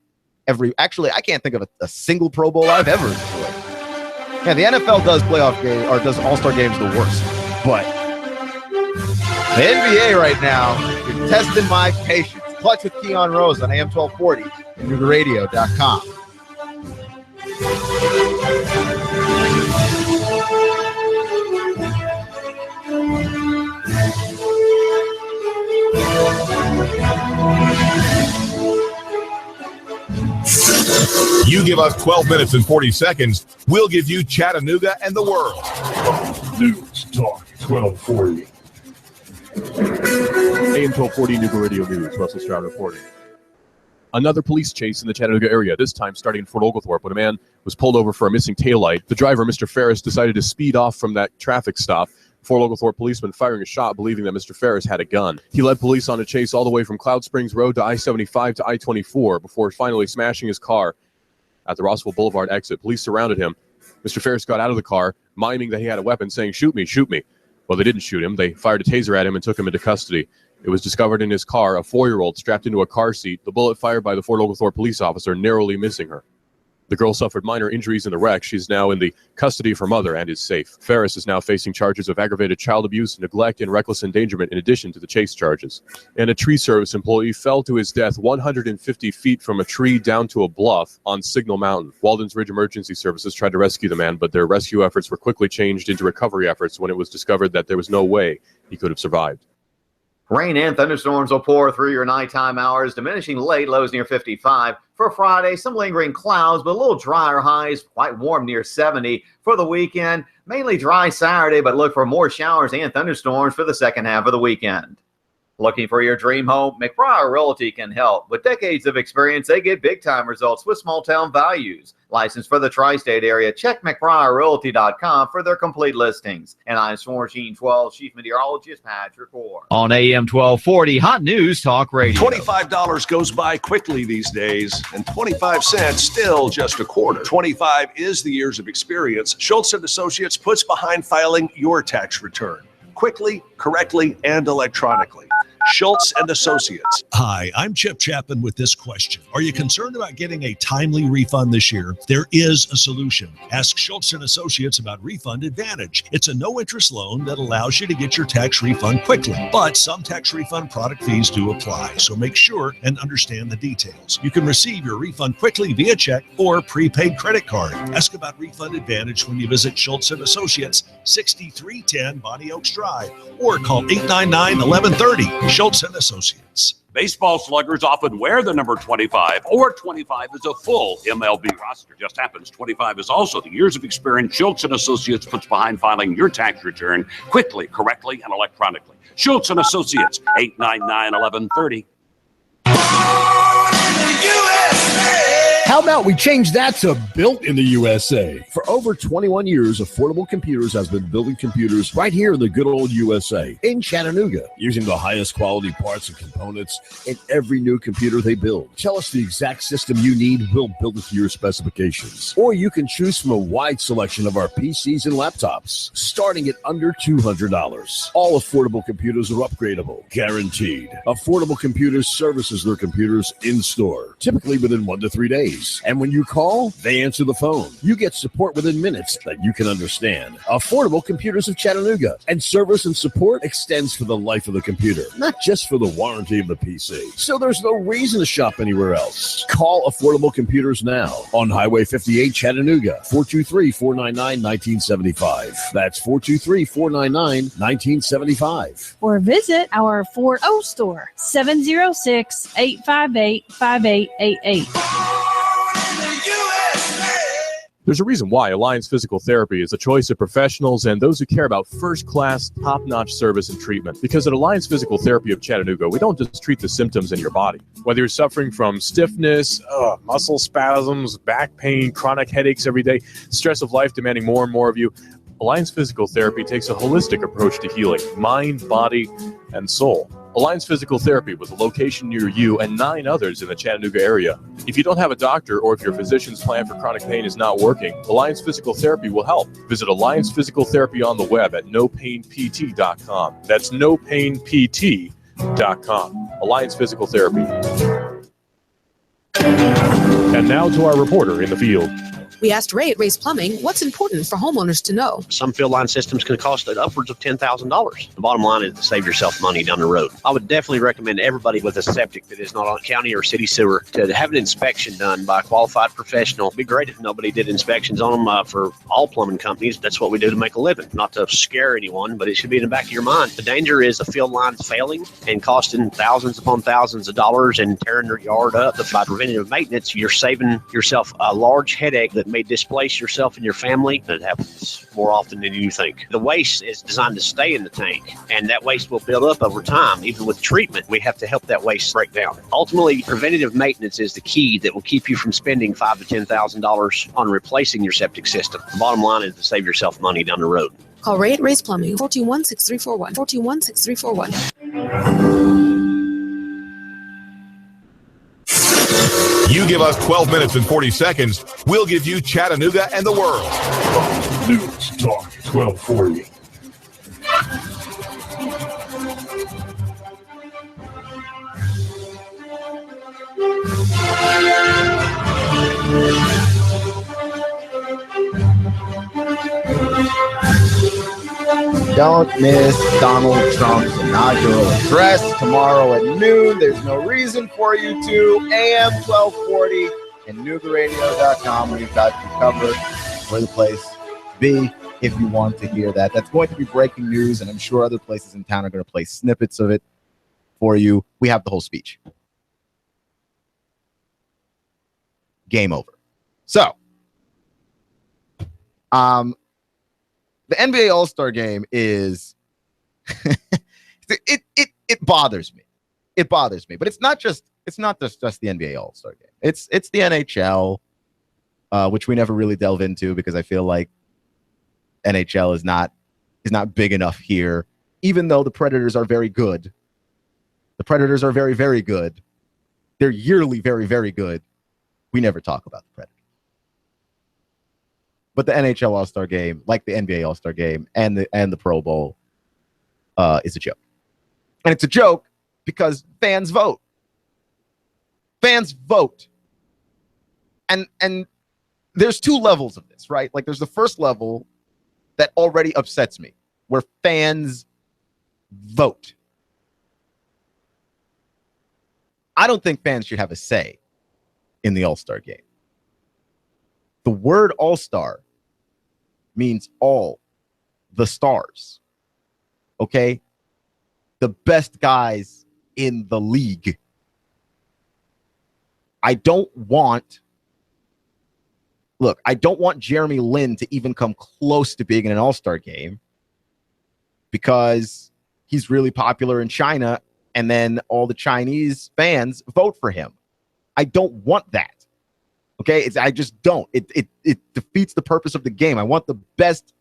actually, I can't think of a single Pro Bowl I've ever enjoyed. Yeah, the NFL does playoff game or does All-Star games the worst, but the NBA right now is testing my patience. Clutch with Keon Rose on AM 1240 and NoogaRadio.com. You give us 12 minutes and 40 seconds, we'll give you Chattanooga and the world. News Talk 1240. AM 1240 Nooga Radio News. Russell Stroud reporting. Another police chase in the Chattanooga area, this time starting in Fort Oglethorpe, when a man was pulled over for a missing taillight. The driver, Mr. Ferris, decided to speed off from that traffic stop. Fort Oglethorpe policeman firing a shot, believing that Mr. Ferris had a gun. He led police on a chase all the way from Cloud Springs Road to I-75 to I-24 before finally smashing his car at the Rossville Boulevard exit. Police surrounded him. Mr. Ferris got out of the car, miming that he had a weapon, saying, "Shoot me, shoot me." Well, they didn't shoot him. They fired a taser at him and took him into custody. It was discovered in his car, a 4-year-old strapped into a car seat, the bullet fired by the Fort Oglethorpe police officer, narrowly missing her. The girl suffered minor injuries in the wreck. She's now in the custody of her mother and is safe. Ferris is now facing charges of aggravated child abuse, neglect, and reckless endangerment in addition to the chase charges. And a tree service employee fell to his death 150 feet from a tree down to a bluff on Signal Mountain. Walden's Ridge Emergency Services tried to rescue the man, but their rescue efforts were quickly changed into recovery efforts when it was discovered that there was no way he could have survived. Rain and thunderstorms will pour through your nighttime hours, diminishing late, lows near 55. For Friday, some lingering clouds, but a little drier highs, quite warm near 70. For the weekend, mainly dry Saturday, but look for more showers and thunderstorms for the second half of the weekend. Looking for your dream home? McBriar Realty can help. With decades of experience, they get big-time results with small-town values. Licensed for the tri-state area, check McBriarRealty.com for their complete listings. And I'm Sworn Sheen 12 Chief Meteorologist Patrick Orr. On AM 1240, Hot News Talk Radio. $25 goes by quickly these days, and 25 cents still just a quarter. 25 is the years of experience Schultz & Associates puts behind filing your tax return. Quickly, correctly, and electronically. Schultz & Associates. Hi, I'm Chip Chapman with this question. Are you concerned about getting a timely refund this year? There is a solution. Ask Schultz & Associates about Refund Advantage. It's a no-interest loan that allows you to get your tax refund quickly. But some tax refund product fees do apply, so make sure and understand the details. You can receive your refund quickly via check or prepaid credit card. Ask about Refund Advantage when you visit Schultz & Associates, 6310 Bonnie Oaks Drive, or call 899-1130. Schultz & Associates. Baseball sluggers often wear the number 25, or 25 is a full MLB roster. Just happens 25 is also the years of experience Schultz & Associates puts behind filing your tax return quickly, correctly, and electronically. Schultz & Associates, 899-1130. How about we change that to built in the USA? For over 21 years, Affordable Computers has been building computers right here in the good old USA, in Chattanooga, using the highest quality parts and components in every new computer they build. Tell us the exact system you need, we'll build it to your specifications. Or you can choose from a wide selection of our PCs and laptops, starting at under $200. All Affordable Computers are upgradable, guaranteed. Affordable Computers services their computers in store, typically within 1 to 3 days. PCs. And when you call, they answer the phone. You get support within minutes that you can understand. Affordable Computers of Chattanooga. And service and support extends for the life of the computer, not just for the warranty of the PC. So there's no reason to shop anywhere else. Call Affordable Computers now on Highway 58 Chattanooga, 423-499-1975. That's 423-499-1975. Or visit our Fort O store, 706-858-5888. There's a reason why Alliance Physical Therapy is a choice of professionals and those who care about first-class, top-notch service and treatment. Because at Alliance Physical Therapy of Chattanooga, we don't just treat the symptoms in your body. Whether you're suffering from stiffness, muscle spasms, back pain, chronic headaches every day, stress of life demanding more and more of you, Alliance Physical Therapy takes a holistic approach to healing, mind, body, and soul. Alliance Physical Therapy with a location near you and 9 others in the Chattanooga area. If you don't have a doctor or if your physician's plan for chronic pain is not working, Alliance Physical Therapy will help. Visit Alliance Physical Therapy on the web at nopainpt.com. That's nopainpt.com. Alliance Physical Therapy. And now to our reporter in the field. We asked Ray at Ray's Plumbing what's important for homeowners to know. Some field line systems can cost upwards of $10,000. The bottom line is to save yourself money down the road. I would definitely recommend everybody with a septic that is not on county or city sewer to have an inspection done by a qualified professional. It'd be great if nobody did inspections on them for all plumbing companies. That's what we do to make a living. Not to scare anyone, but it should be in the back of your mind. The danger is the field lines failing and costing thousands upon thousands of dollars and tearing your yard up. By preventative maintenance, you're saving yourself a large headache that may displace yourself and your family. That happens more often than you think. The waste is designed to stay in the tank, and that waste will build up over time. Even with treatment, we have to help that waste break down. Ultimately, preventative maintenance is the key that will keep you from spending $5,000 to $10,000 on replacing your septic system. The bottom line is to save yourself money down the road. Call Ray at Ray's Plumbing, 421-6341, 421-6341. You give us 12 minutes and 40 seconds, we'll give you Chattanooga and the world. News Talk 1240. Don't miss Donald Trump's inaugural address tomorrow at noon. There's no reason for you to. AM 1240 and Noogaradio.com. We've got you covered. We're the place to be if you want to hear that. That's going to be breaking news, and I'm sure other places in town are going to play snippets of it for you. We have the whole speech. Game over. So, the NBA All-Star Game is it bothers me. It bothers me. But it's not just the NBA All-Star Game. It's the NHL, which we never really delve into because I feel like NHL is not big enough here, even though the Predators are very good. The Predators are very, very good. They're yearly very, very good. We never talk about the Predators. But the NHL All-Star Game, like the NBA All-Star Game and the Pro Bowl, is a joke. And it's a joke because fans vote. Fans vote. And there's 2 levels of this, right? Like there's the first level that already upsets me, where fans vote. I don't think fans should have a say in the All-Star Game. The word All-Star means all the stars. Okay? The best guys in the league. I don't want Jeremy Lin to even come close to being in an All-Star Game because he's really popular in China and then all the Chinese fans vote for him. I don't want that. Okay, I just don't. It defeats the purpose of the game. I want the best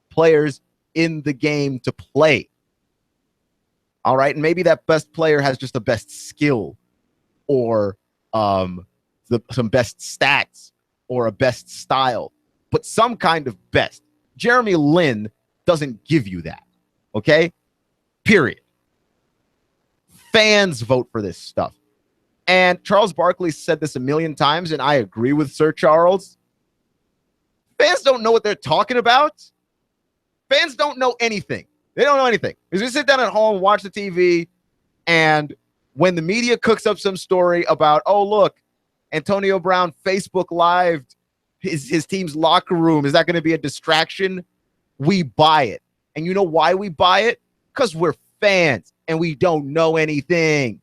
players in the game to play. All right, and maybe that best player has just the best skill or some best stats or a best style, but some kind of best. Jeremy Lin doesn't give you that. Okay, period. Fans vote for this stuff. And Charles Barkley said this a million times, and I agree with Sir Charles. Fans don't know what they're talking about. Fans don't know anything. They don't know anything. Because you sit down at home, watch the TV, and when the media cooks up some story about, oh, look, Antonio Brown Facebook Lived his team's locker room, is that going to be a distraction? We buy it. And you know why we buy it? Because we're fans and we don't know anything.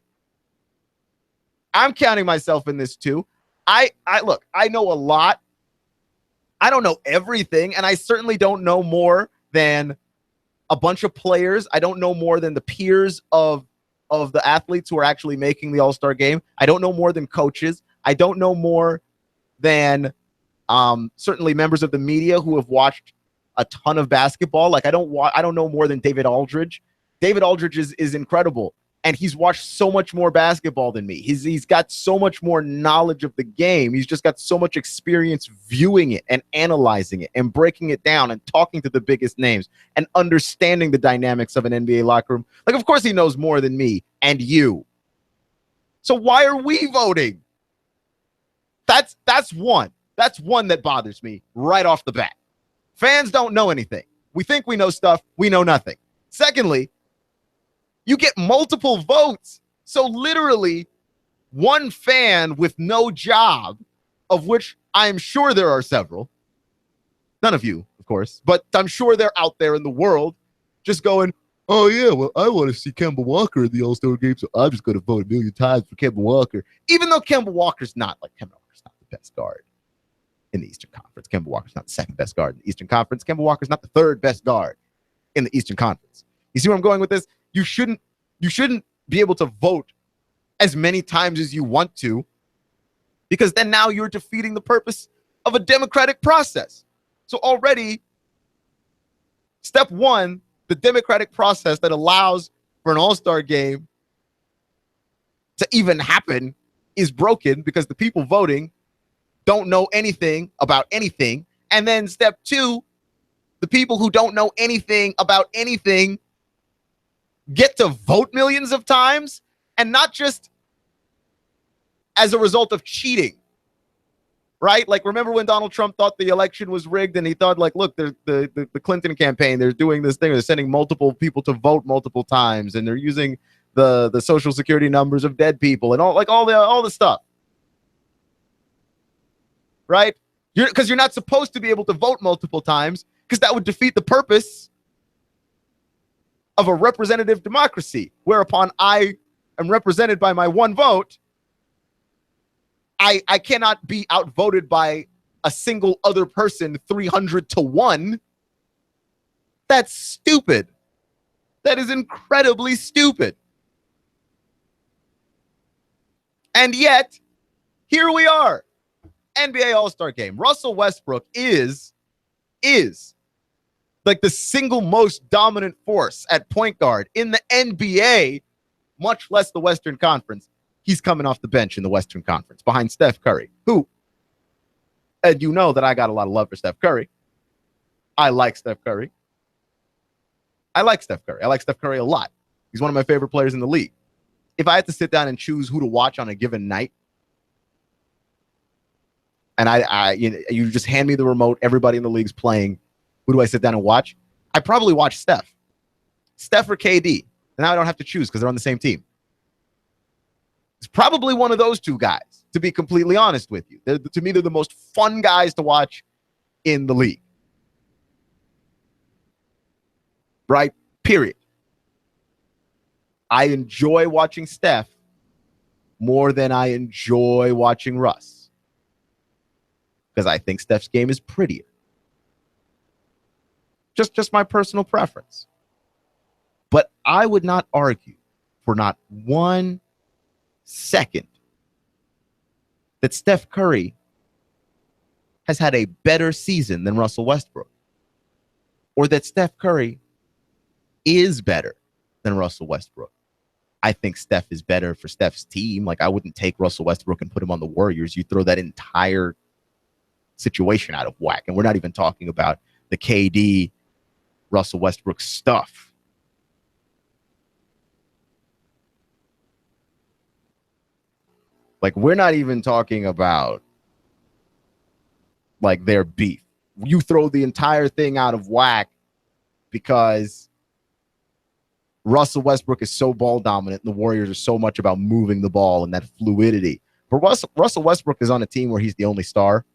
I'm counting myself in this too. I look, I know a lot. I don't know everything, and I certainly don't know more than a bunch of players. I don't know more than the peers of the athletes who are actually making the All-Star game. I don't know more than coaches. I don't know more than certainly members of the media who have watched a ton of basketball. Like I don't know more than David Aldridge. David Aldridge is incredible, and he's watched so much more basketball than me. He's got so much more knowledge of the game. He's just got so much experience viewing it and analyzing it and breaking it down and talking to the biggest names and understanding the dynamics of an NBA locker room. Like, of course he knows more than me and you. So why are we voting? That's one. That's one that bothers me right off the bat. Fans don't know anything. We think we know stuff. We know nothing. Secondly, you get multiple votes. So literally one fan with no job, of which I am sure there are several. None of you, of course, but I'm sure they're out there in the world just going, oh, yeah, well, I want to see Kemba Walker in the All-Star game, so I'm just going to vote a million times for Kemba Walker. Even though Kemba Walker's not the best guard in the Eastern Conference. Kemba Walker's not the second best guard in the Eastern Conference. Kemba Walker's not the third best guard in the Eastern Conference. You see where I'm going with this? You shouldn't be able to vote as many times as you want to, because then now you're defeating the purpose of a democratic process. So already, step one, the democratic process that allows for an All-Star game to even happen is broken because the people voting don't know anything about anything. And then step two, the people who don't know anything about anything get to vote millions of times, and not just as a result of cheating, right? Like, remember when Donald Trump thought the election was rigged, and he thought, like, look, the Clinton campaign, they're doing this thing, they're sending multiple people to vote multiple times, and they're using the social security numbers of dead people and all the stuff. Right? Because you're not supposed to be able to vote multiple times, because that would defeat the purpose of a representative democracy, whereupon I am represented by my one vote. I cannot be outvoted by a single other person 300-1. That's stupid. That is incredibly stupid. And yet, here we are. NBA All-Star game. Russell Westbrook is like the single most dominant force at point guard in the NBA, much less the Western Conference. He's coming off the bench in the Western Conference behind Steph Curry, who, and you know that I got a lot of love for Steph Curry. I like Steph Curry. I like Steph Curry a lot. He's one of my favorite players in the league. If I had to sit down and choose who to watch on a given night, and you just hand me the remote, everybody in the league's playing, who do I sit down and watch? I probably watch Steph or KD. And now I don't have to choose because they're on the same team. It's probably one of those two guys, to be completely honest with you. To me, they're the most fun guys to watch in the league. Right? Period. I enjoy watching Steph more than I enjoy watching Russ, because I think Steph's game is prettier. Just my personal preference. But I would not argue for not 1 second that Steph Curry has had a better season than Russell Westbrook, or that Steph Curry is better than Russell Westbrook. I think Steph is better for Steph's team. Like, I wouldn't take Russell Westbrook and put him on the Warriors. You throw that entire situation out of whack. And we're not even talking about the KD, Russell Westbrook stuff. Like, we're not even talking about like their beef. You throw the entire thing out of whack because Russell Westbrook is so ball dominant and the Warriors are so much about moving the ball and that fluidity. But Russell Westbrook is on a team where he's the only star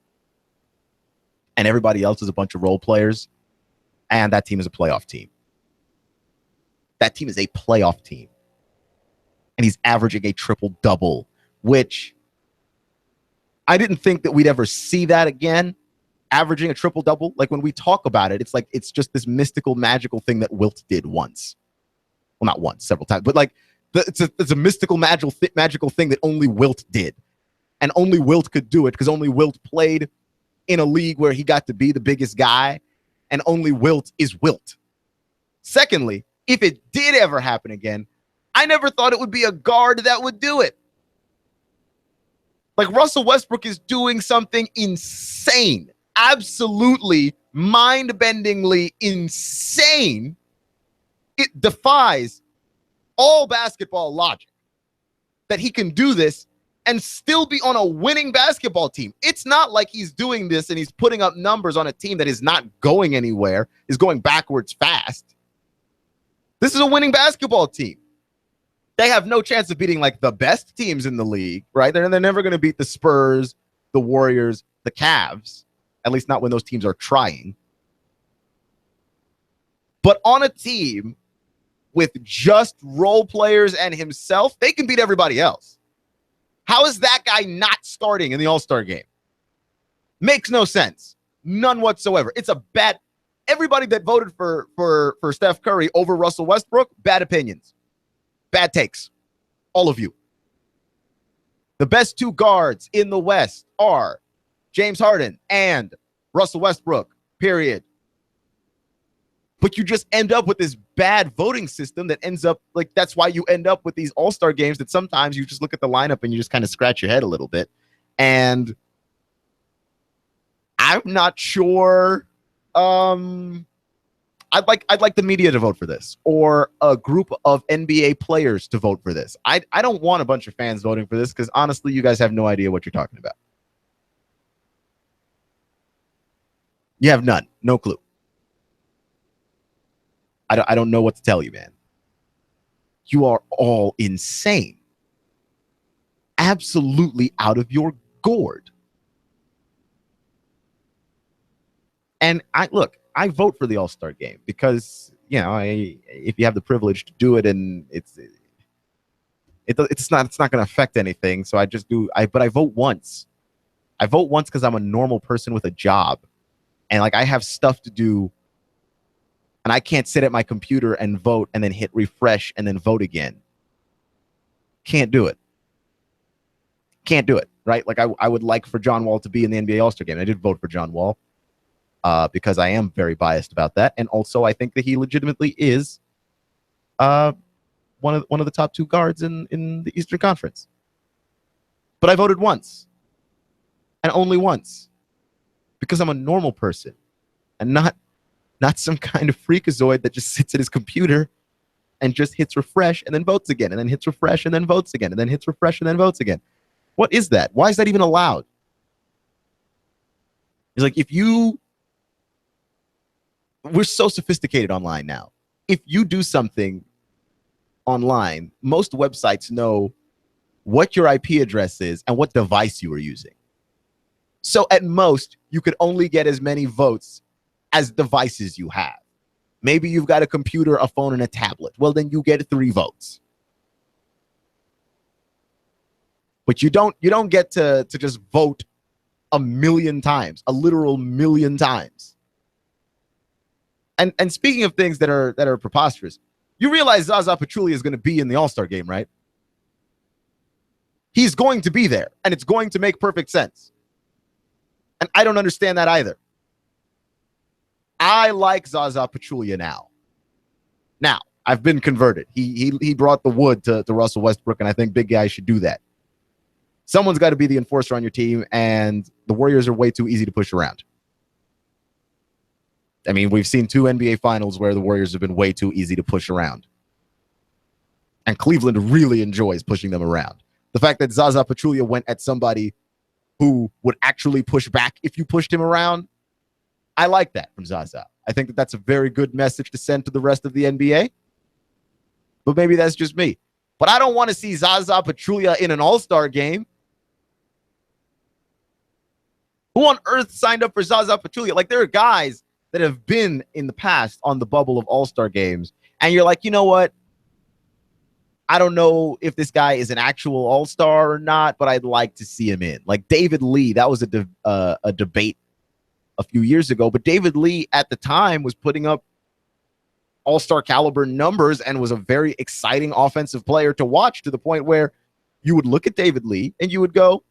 and everybody else is a bunch of role players, and that team is a playoff team. That team is a playoff team. And he's averaging a triple-double, which I didn't think that we'd ever see that again, averaging a triple-double. Like, when we talk about it, it's like it's just this mystical, magical thing that Wilt did once. Well, not once, several times. But, like, it's a mystical, magical thing that only Wilt did. And only Wilt could do it because only Wilt played in a league where he got to be the biggest guy. And only Wilt is Wilt. Secondly, if it did ever happen again, I never thought it would be a guard that would do it. Like, Russell Westbrook is doing something insane, absolutely mind-bendingly insane. It defies all basketball logic that he can do this and still be on a winning basketball team. It's not like he's doing this and he's putting up numbers on a team that is not going anywhere, is going backwards fast. This is a winning basketball team. They have no chance of beating like the best teams in the league, right? They're never going to beat the Spurs, the Warriors, the Cavs, at least not when those teams are trying. But on a team with just role players and himself, they can beat everybody else. How is that guy not starting in the All-Star game? Makes no sense. None whatsoever. It's a bad... Everybody that voted for Steph Curry over Russell Westbrook, bad opinions. Bad takes. All of you. The best two guards in the West are James Harden and Russell Westbrook, period. But you just end up with this bad voting system that ends up, like, that's why you end up with these all-star games that sometimes you just look at the lineup and you just kind of scratch your head a little bit. And I'm not sure... I'd like the media to vote for this, or a group of NBA players to vote for this. I don't want a bunch of fans voting for this because honestly, you guys have no idea what you're talking about. You have none, no clue. I don't know what to tell you, man. You are all insane, absolutely out of your gourd. And I vote for the All-Star game because, you know, if you have the privilege to do it, and it's not going to affect anything. So I just do. But I vote once. I vote once because I'm a normal person with a job, and like I have stuff to do, and I can't sit at my computer and vote and then hit refresh and then vote again. Can't do it. Can't do it. Right? Like I would like for John Wall to be in the NBA All-Star game. I did vote for John Wall. Because I am very biased about that, and also I think that he legitimately is one of the top two guards in the Eastern Conference. But I voted once, and only once, because I'm a normal person, and not some kind of freakazoid that just sits at his computer and just hits refresh and then votes again, and then hits refresh and then votes again, and then hits refresh and then votes again. What is that? Why is that even allowed? It's like we're so sophisticated online now. If you do something online, most websites know what your IP address is and what device you are using. So at most, you could only get as many votes as devices you have. Maybe you've got a computer, a phone, and a tablet. Well, then you get 3 votes. But you don't get to just vote a million times, a literal million times. And speaking of things that are preposterous, you realize Zaza Pachulia is going to be in the All-Star game, right? He's going to be there, and it's going to make perfect sense. And I don't understand that either. I like Zaza Pachulia now. Now, I've been converted. He brought the wood to Russell Westbrook, and I think big guys should do that. Someone's got to be the enforcer on your team, and the Warriors are way too easy to push around. I mean, we've seen 2 NBA finals where the Warriors have been way too easy to push around. And Cleveland really enjoys pushing them around. The fact that Zaza Pachulia went at somebody who would actually push back if you pushed him around, I like that from Zaza. I think that that's a very good message to send to the rest of the NBA. But maybe that's just me. But I don't want to see Zaza Pachulia in an all-star game. Who on earth signed up for Zaza Pachulia? Like, there are guys that have been in the past on the bubble of all-star games, and you're like, you know what? I don't know if this guy is an actual all-star or not, but I'd like to see him in. Like David Lee, that was a debate a few years ago, but David Lee at the time was putting up all-star caliber numbers and was a very exciting offensive player to watch, to the point where you would look at David Lee and you would go,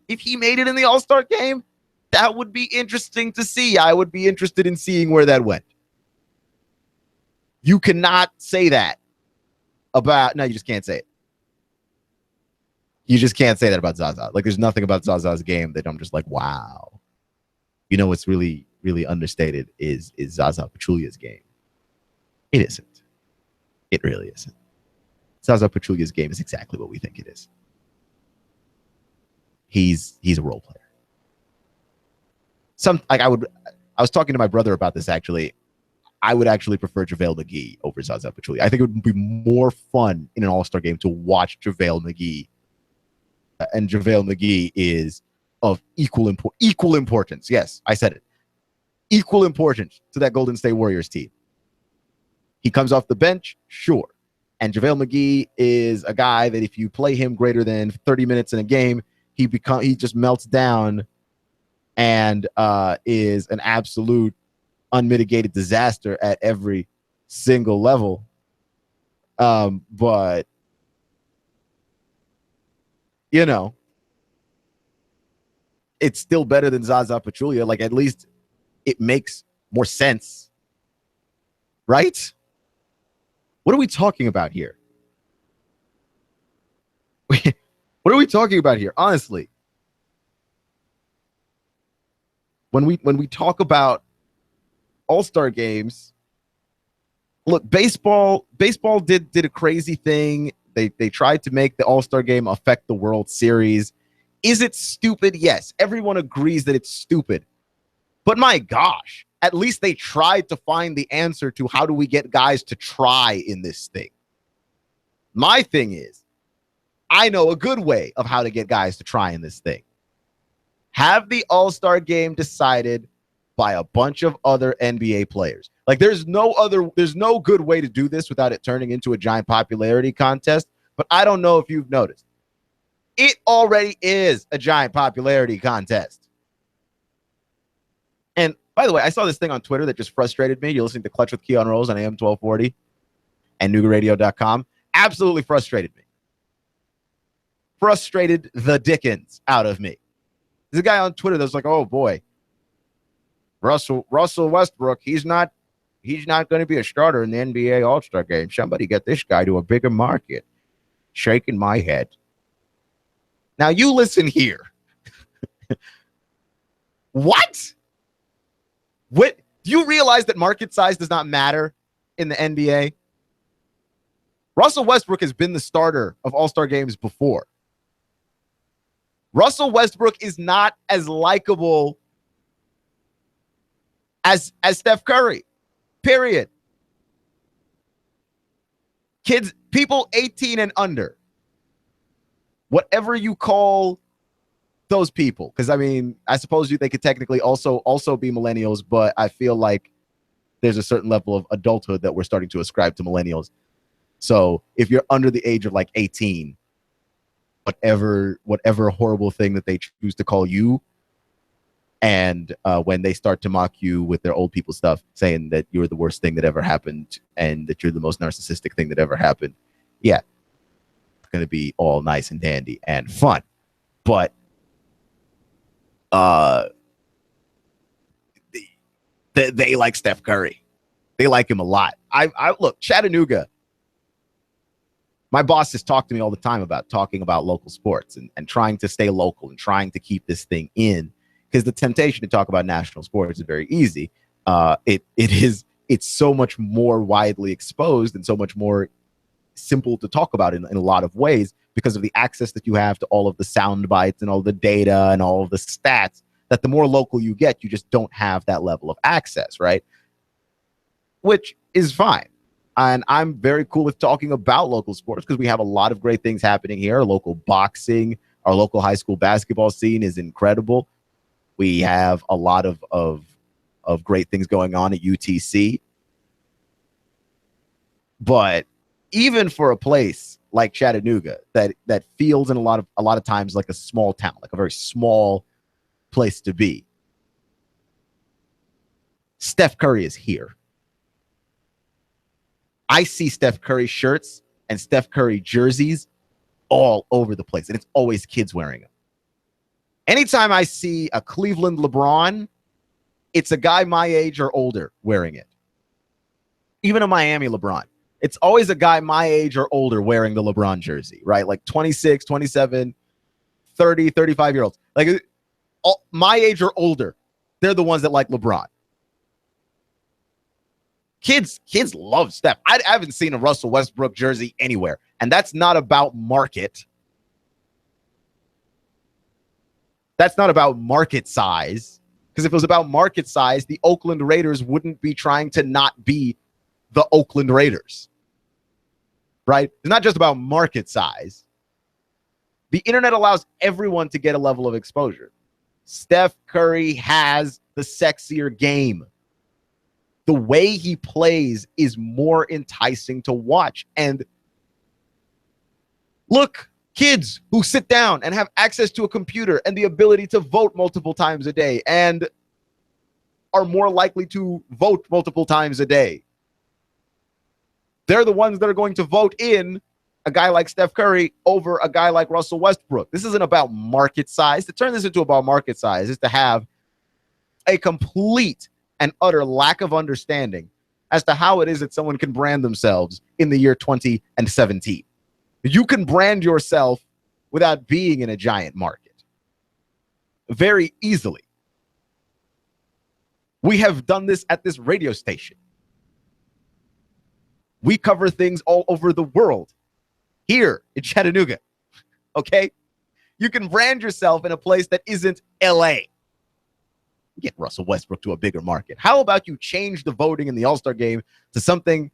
if he made it in the all-star game, that would be interesting to see. I would be interested in seeing where that went. You cannot say that about, no, you just can't say it. You just can't say that about Zaza. Like, there's nothing about Zaza's game that I'm just like, wow. You know what's really, really understated is Zaza Pachulia's game. It isn't. It really isn't. Zaza Pachulia's game is exactly what we think it is. He's a role player. I was talking to my brother about this, actually. I would actually prefer JaVale McGee over Zaza Pachulia. I think it would be more fun in an all-star game to watch JaVale McGee. And JaVale McGee is of equal importance. Yes, I said it. Equal importance to that Golden State Warriors team. He comes off the bench, sure. And JaVale McGee is a guy that if you play him greater than 30 minutes in a game, he just melts down and is an absolute unmitigated disaster at every single level. But you know, it's still better than Zaza Pachulia. Like, at least it makes more sense, right? What are we talking about here? What are we talking about here? Honestly, when we talk about all-star games, look, baseball did a crazy thing. They tried to make the all-star game affect the World Series. Is it stupid? Yes. Everyone agrees that it's stupid. But my gosh, at least they tried to find the answer to how do we get guys to try in this thing. My thing is, I know a good way of how to get guys to try in this thing. Have the all-star game decided by a bunch of other NBA players. Like, there's no good way to do this without it turning into a giant popularity contest. But I don't know if you've noticed. It already is a giant popularity contest. And by the way, I saw this thing on Twitter that just frustrated me. You're listening to Clutch with Keon Rose on AM 1240 and NoogaRadio.com. Absolutely frustrated me. Frustrated the dickens out of me. There's a guy on Twitter that's like, oh boy, Russell Westbrook, he's not going to be a starter in the NBA All-Star game. Somebody get this guy to a bigger market. Shaking my head. Now you listen here. What? Do you realize that market size does not matter in the NBA? Russell Westbrook has been the starter of All-Star games before. Russell Westbrook is not as likable as Steph Curry. Period. Kids, people 18 and under, whatever you call those people, because I mean, I suppose they could technically also be millennials, but I feel like there's a certain level of adulthood that we're starting to ascribe to millennials. So if you're under the age of like 18, whatever horrible thing that they choose to call you, and when they start to mock you with their old people stuff, saying that you're the worst thing that ever happened and that you're the most narcissistic thing that ever happened, yeah, it's going to be all nice and dandy and fun. But they like Steph Curry. They like him a lot. I look, Chattanooga, my boss has talked to me all the time about talking about local sports and trying to stay local and trying to keep this thing in, because the temptation to talk about national sports is very easy. It's so much more widely exposed and so much more simple to talk about in a lot of ways because of the access that you have to all of the sound bites and all the data and all of the stats, that the more local you get, you just don't have that level of access, right? Which is fine. And I'm very cool with talking about local sports because we have a lot of great things happening here. Our local boxing, our local high school basketball scene is incredible. We have a lot of great things going on at UTC. But even for a place like Chattanooga that feels in a lot of times like a small town, like a very small place to be, Steph Curry is here. I see Steph Curry shirts and Steph Curry jerseys all over the place, and it's always kids wearing them. Anytime I see a Cleveland LeBron, it's a guy my age or older wearing it. Even a Miami LeBron, it's always a guy my age or older wearing the LeBron jersey, right? Like 26, 27, 30, 35-year-olds. Like my age or older, they're the ones that like LeBron. Kids love Steph. I haven't seen a Russell Westbrook jersey anywhere, and that's not about market. That's not about market size, because if it was about market size, the Oakland Raiders wouldn't be trying to not be the Oakland Raiders, right? It's not just about market size. The internet allows everyone to get a level of exposure. Steph Curry has the sexier game. The way he plays is more enticing to watch. And look, kids who sit down and have access to a computer and the ability to vote multiple times a day and are more likely to vote multiple times a day, they're the ones that are going to vote in a guy like Steph Curry over a guy like Russell Westbrook. This isn't about market size. To turn this into about market size is to have a complete and utter lack of understanding as to how it is that someone can brand themselves in the year 2017. You can brand yourself without being in a giant market very easily. We have done this at this radio station. We cover things all over the world here in Chattanooga. Okay? You can brand yourself in a place that isn't LA. Get Russell Westbrook to a bigger market. How about you change the voting in the All-Star game to something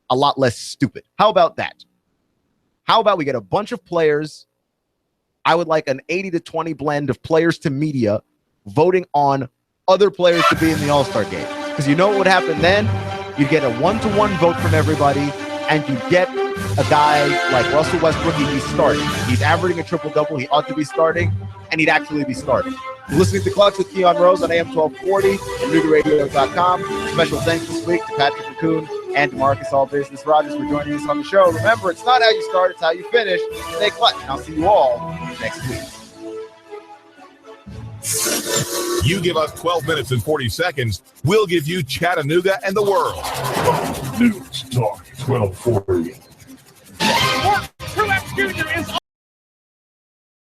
a lot less stupid? How about that? How about we get a bunch of players? I would like an 80-20 blend of players to media voting on other players to be in the All-Star game. Because you know what would happen then? You'd get a 1-to-1 vote from everybody, and you get a guy like Russell Westbrook. He'd be starting. He's averaging a triple-double. He ought to be starting, and he'd actually be starting. You're listening to Clutch with Keon Rose on AM 1240 and NoogaRadio.com. Special thanks this week to Patrick McCoon and Marcus All Business Rogers for joining us on the show. Remember, it's not how you start, it's how you finish. Stay clutch, and I'll see you all next week. You give us 12 minutes and 40 seconds, we'll give you Chattanooga and the world. News Talk 1240. Truex Jr. is